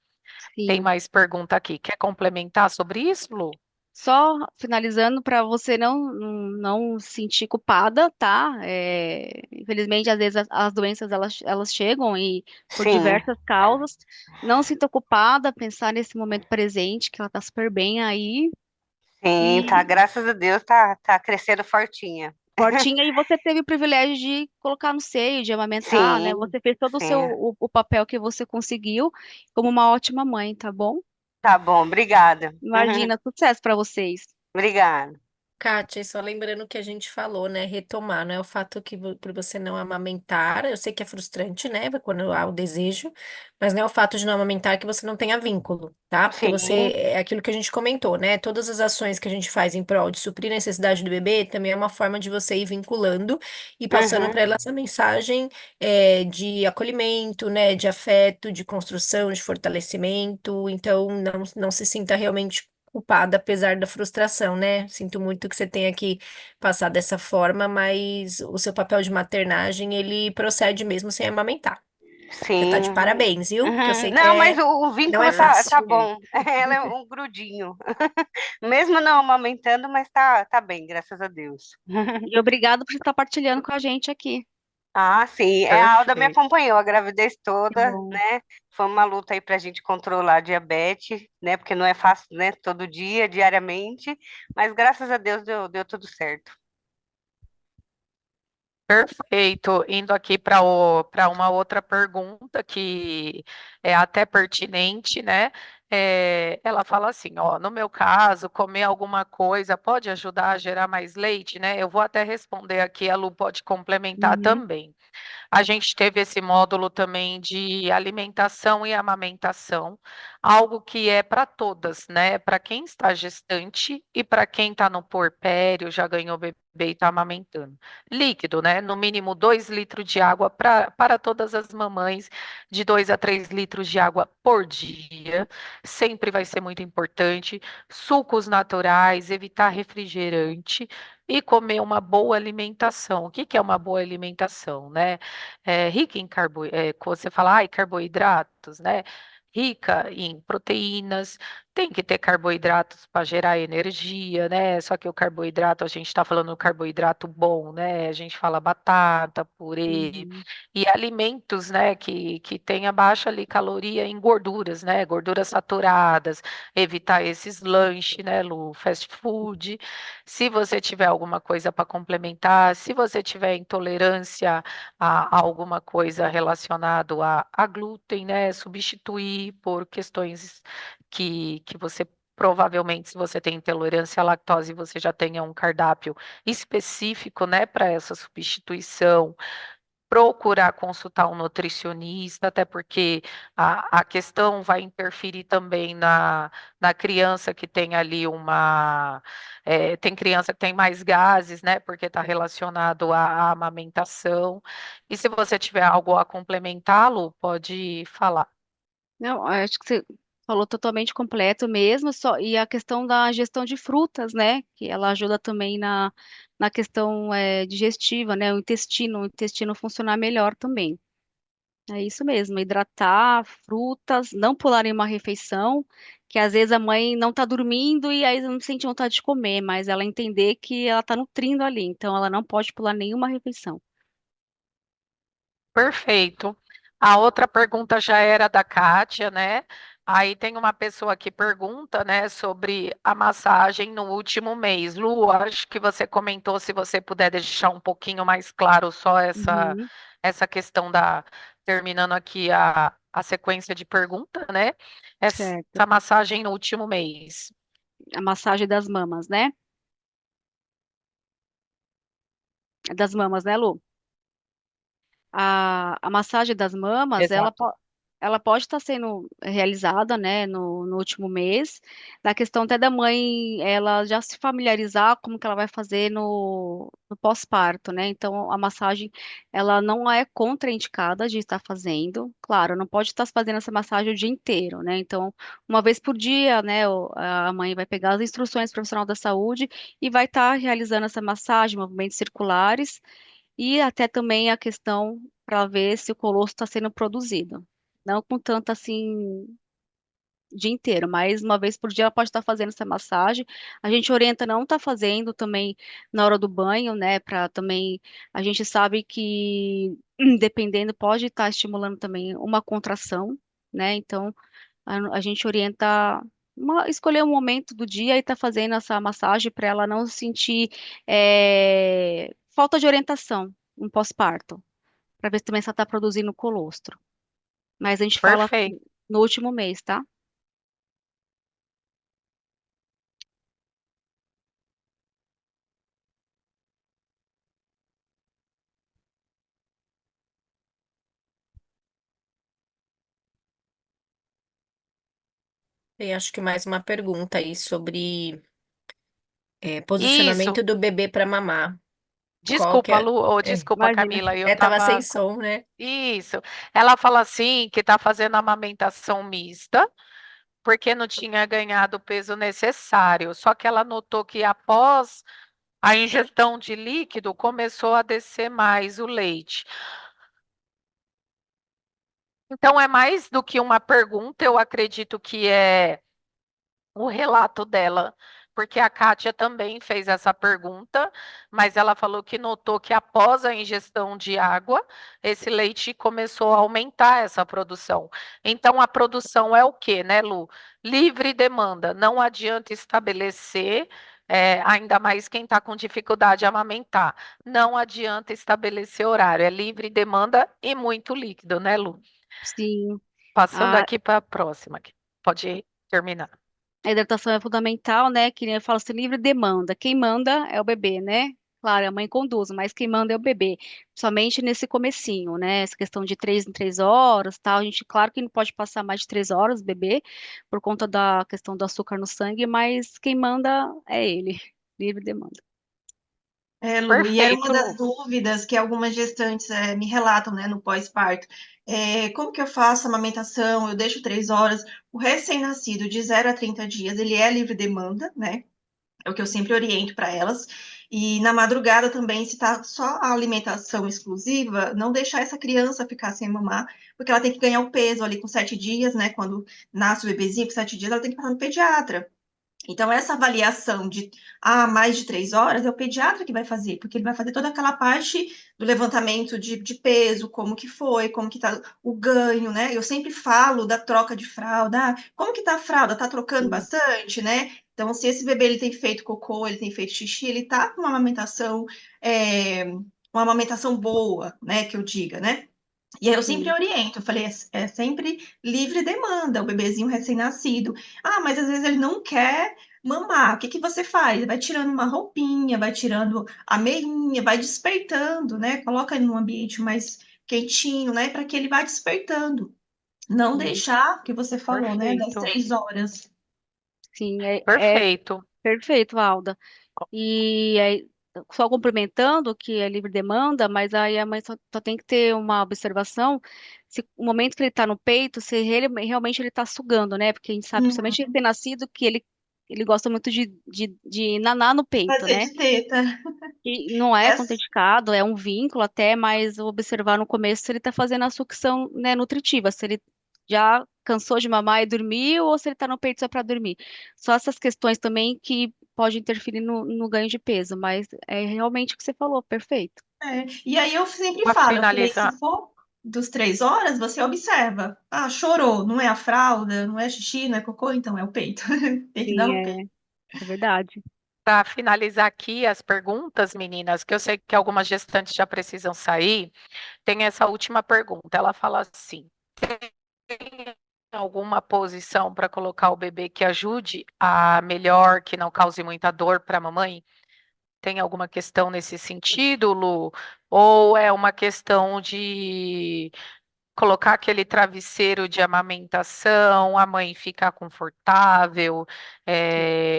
Tem sim. mais pergunta aqui. Quer complementar sobre isso, Lu? Só finalizando para você não se sentir culpada, tá? Infelizmente, às vezes as doenças elas chegam e por Sim, diversas causas. Não se sinta culpada, pensar nesse momento presente, que ela tá super bem aí. sim, tá, E graças a Deus tá crescendo fortinha. fortinha, e você teve o privilégio de colocar no seio, de amamentar, né? Sim, Você fez todo sim. o papel que você conseguiu como uma ótima mãe, tá bom? Tá bom, obrigada. Imagina, sucesso para vocês. Obrigada. Kátia, só lembrando que a gente falou, né? Retomar, não é o fato que por você não amamentar, eu sei que é frustrante, né? Quando há o desejo, mas não é o fato de não amamentar que você não tenha vínculo, tá? Porque você, Sim, é aquilo que a gente comentou, né? Todas as ações que a gente faz em prol de suprir a necessidade do bebê também é uma forma de você ir vinculando e passando uhum, para ela essa mensagem de acolhimento, né? De afeto, de construção, de fortalecimento. Então, não se sinta realmente culpada, apesar da frustração, né? Sinto muito que você tenha que passar dessa forma, mas o seu papel de maternagem, ele procede mesmo sem amamentar. Você tá sim. de parabéns, viu? Porque eu Uhum. sei que Não, mas o não vínculo é tá fácil. bom. Ela é um grudinho. Mesmo não amamentando, mas tá bem, graças a Deus. E obrigado por estar partilhando com a gente aqui. Ah, sim. A Alda me Perfeito. acompanhou a gravidez Que toda, bom. né? Foi uma luta aí pra gente controlar a diabetes, né? Porque não é fácil, né? Todo dia, diariamente. Mas graças a Deus deu tudo certo. Perfeito. Indo aqui para uma outra pergunta que é até pertinente, né? Ela fala assim, ó, no meu caso, comer alguma coisa pode ajudar a gerar mais leite, né? Eu vou até responder aqui, a Lu pode complementar Uhum. também. A gente teve esse módulo também de alimentação e amamentação, algo que é para todas, né? Para quem está gestante e para quem está no puerpério, já ganhou bebê e está amamentando. Líquido, né? No mínimo 2 litros de água para todas as mamães, de 2 a 3 litros de água por dia, sempre vai ser muito importante. Sucos naturais, evitar refrigerante e comer uma boa alimentação. O que que é uma boa alimentação, né? Rica em você fala, ai, carboidratos, né? Rica em proteínas, tem que ter carboidratos para gerar energia, né? Só que o carboidrato, a gente está falando do carboidrato bom, né? A gente fala batata, purê, Uhum. e alimentos, né, que tenha baixa ali caloria em gorduras, né? Gorduras saturadas, evitar esses lanches, né, Lu, fast food. Se você tiver alguma coisa para complementar, se você tiver intolerância a alguma coisa relacionado a glúten, né? Substituir por questões que você provavelmente, se você tem intolerância à lactose, você já tenha um cardápio específico, né, para essa substituição. Procurar consultar um nutricionista, até porque a questão vai interferir também na criança que tem ali tem criança que tem mais gases, né? Porque está relacionado à amamentação. E se você tiver algo a complementá-lo, pode falar. Não, acho que você falou totalmente completo mesmo, só e a questão da gestão de frutas, né, que ela ajuda também na questão digestiva, né, o intestino funcionar melhor também. É isso mesmo, hidratar, frutas, não pular em uma refeição, que às vezes a mãe não está dormindo e aí não sente vontade de comer, mas ela entender que ela está nutrindo ali, então ela não pode pular nenhuma refeição. Perfeito. A outra pergunta já era da Kátia, né? Aí tem uma pessoa que pergunta, né, sobre a massagem no último mês. Lu, acho que você comentou, se você puder deixar um pouquinho mais claro só Uhum, essa questão terminando aqui a sequência de pergunta, né? Essa certo. massagem no último mês. A massagem das mamas, né? Das mamas, né, Lu? A massagem das mamas, Exato. ela pode estar sendo realizada, né, no último mês, na questão até da mãe, ela já se familiarizar como que ela vai fazer no pós-parto, né, então a massagem, ela não é contraindicada de estar fazendo, claro, não pode estar fazendo essa massagem o dia inteiro, né, então uma vez por dia, né, a mãe vai pegar as instruções do profissional da saúde e vai estar realizando essa massagem, movimentos circulares, e até também a questão para ver se o colosso está sendo produzido. Não com tanto assim o dia inteiro, mas uma vez por dia ela pode estar fazendo essa massagem. A gente orienta não estar fazendo também na hora do banho, né? Para também a gente sabe que dependendo pode estar estimulando também uma contração, né? Então a gente orienta escolher um momento do dia e estar fazendo essa massagem para ela não sentir falta de orientação no pós-parto, para ver se também se ela está produzindo colostro. Mas a gente fala Perfeito. no último mês, tá? E acho que mais uma pergunta aí sobre Isso. posicionamento do bebê para mamar. Qual que Desculpa, é? Lu, ou É, desculpa, Imagina. Camila, eu tava sem estava. som, né? Isso. Ela fala assim que está fazendo amamentação mista, porque não tinha ganhado o peso necessário. Só que ela notou que após a ingestão de líquido começou a descer mais o leite. Então é mais do que uma pergunta, eu acredito que é o relato dela, porque a Kátia também fez essa pergunta, mas ela falou que notou que após a ingestão de água, esse leite começou a aumentar essa produção. Então, a produção é o quê, né, Lu? Livre demanda. Não adianta estabelecer. Ainda mais quem está com dificuldade de amamentar. Não adianta estabelecer horário, é livre demanda e muito líquido, né, Lu? Sim. Passando A, aqui para a próxima, pode terminar. a hidratação é fundamental, né? Que nem eu falo, assim, livre demanda. Quem manda é o bebê, né? claro, a mãe conduz, mas quem manda é o bebê, somente nesse comecinho, né? Essa questão de 3 em 3 horas, tal. A gente, claro que não pode passar mais de 3 horas, o bebê, por conta da questão do açúcar no sangue, mas quem manda é ele, livre demanda. Lu, e era uma Perfeito, das Lu. dúvidas que algumas gestantes me relatam, né, no pós-parto. Como que eu faço a amamentação? Eu deixo 3 horas. O recém-nascido, de 0 a 30 dias, ele é livre demanda, né? É o que eu sempre oriento para elas. E na madrugada também, se tá só a alimentação exclusiva, não deixar essa criança ficar sem mamar, porque ela tem que ganhar o peso ali com 7 dias, né? Quando nasce o bebezinho com 7 dias, ela tem que passar no pediatra. Então, essa avaliação de mais de 3 horas é o pediatra que vai fazer, porque ele vai fazer toda aquela parte do levantamento de peso, como que foi, como que tá o ganho, né? Eu sempre falo da troca de fralda, como que tá a fralda? Tá trocando Sim, bastante, né? Então, se esse bebê ele tem feito cocô, ele tem feito xixi, ele tá com uma amamentação boa, né? Que eu diga, né? E aí eu sempre sim. oriento, eu falei, é sempre livre demanda, o bebezinho recém-nascido. Mas às vezes ele não quer mamar, o que que você faz? Vai tirando uma roupinha, vai tirando a meinha, vai despertando, né? Coloca ele num ambiente mais quentinho, né? Para que ele vá despertando. Não Sim, deixar, que você falou, né? Das Perfeito, 3 horas. sim, é perfeito. perfeito, Alda. E aí, só complementando que é livre demanda, mas aí a mãe só tem que ter uma observação se o momento que ele está no peito, se ele realmente ele está sugando, né? Porque a gente sabe, principalmente Uhum. recém-nascido, que ele gosta muito de nanar no peito, Fazer né? de teta. E não é É, contraindicado, é um vínculo até, mas observar no começo se ele está fazendo a sucção, né, nutritiva, se ele já cansou de mamar e dormiu ou se ele está no peito só para dormir. Só essas questões também que pode interferir no ganho de peso, mas é realmente o que você falou, perfeito. E aí eu sempre Para falo, eu falei, finalizar, se for dos 3 horas, você observa. Chorou, não é a fralda, não é xixi, não é cocô, então é o peito. Tem que dar Sim, no peito. é verdade. para finalizar aqui as perguntas, meninas, que eu sei que algumas gestantes já precisam sair, tem essa última pergunta. Ela fala assim: tem alguma posição para colocar o bebê que ajude a melhor, que não cause muita dor para a mamãe? Tem alguma questão nesse sentido, Lu? Ou é uma questão de colocar aquele travesseiro de amamentação, a mãe ficar confortável,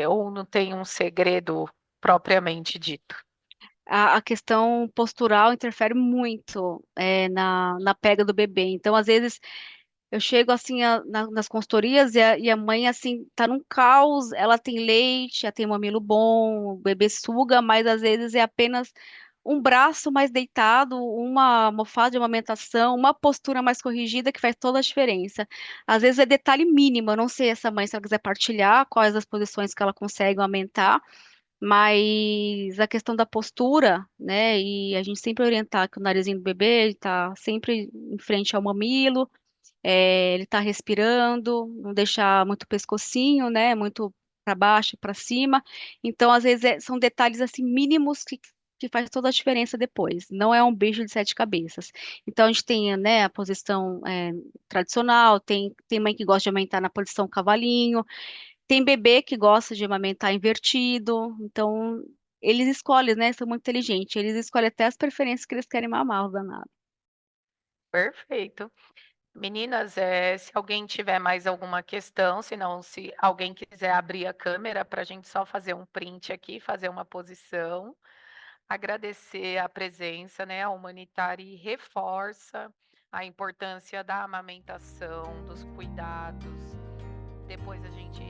ou não tem um segredo propriamente dito? A questão postural interfere muito na pega do bebê. Então, às vezes, eu chego assim nas consultorias e a mãe assim tá num caos, ela tem leite, ela tem mamilo bom, o bebê suga, mas às vezes é apenas um braço mais deitado, uma almofada de amamentação, uma postura mais corrigida que faz toda a diferença. Às vezes é detalhe mínimo, eu não sei essa mãe se ela quiser partilhar quais as posições que ela consegue aumentar, mas a questão da postura, né, e a gente sempre orientar que o narizinho do bebê está sempre em frente ao mamilo, ele está respirando, não deixar muito pescocinho, né? Muito para baixo, para cima. Então, às vezes, são detalhes assim mínimos que faz toda a diferença depois. Não é um bicho de 7 cabeças. Então, a gente tem, né, a posição tradicional, tem mãe que gosta de aumentar na posição cavalinho, tem bebê que gosta de amamentar invertido. Então, eles escolhem, né? São muito inteligentes. Eles escolhem até as preferências que eles querem mamar, os danados. Perfeito. Meninas, se alguém tiver mais alguma questão, se não, se alguém quiser abrir a câmera para a gente só fazer um print aqui, fazer uma posição, agradecer a presença, né? A humanitária e reforça a importância da amamentação, dos cuidados. Depois a gente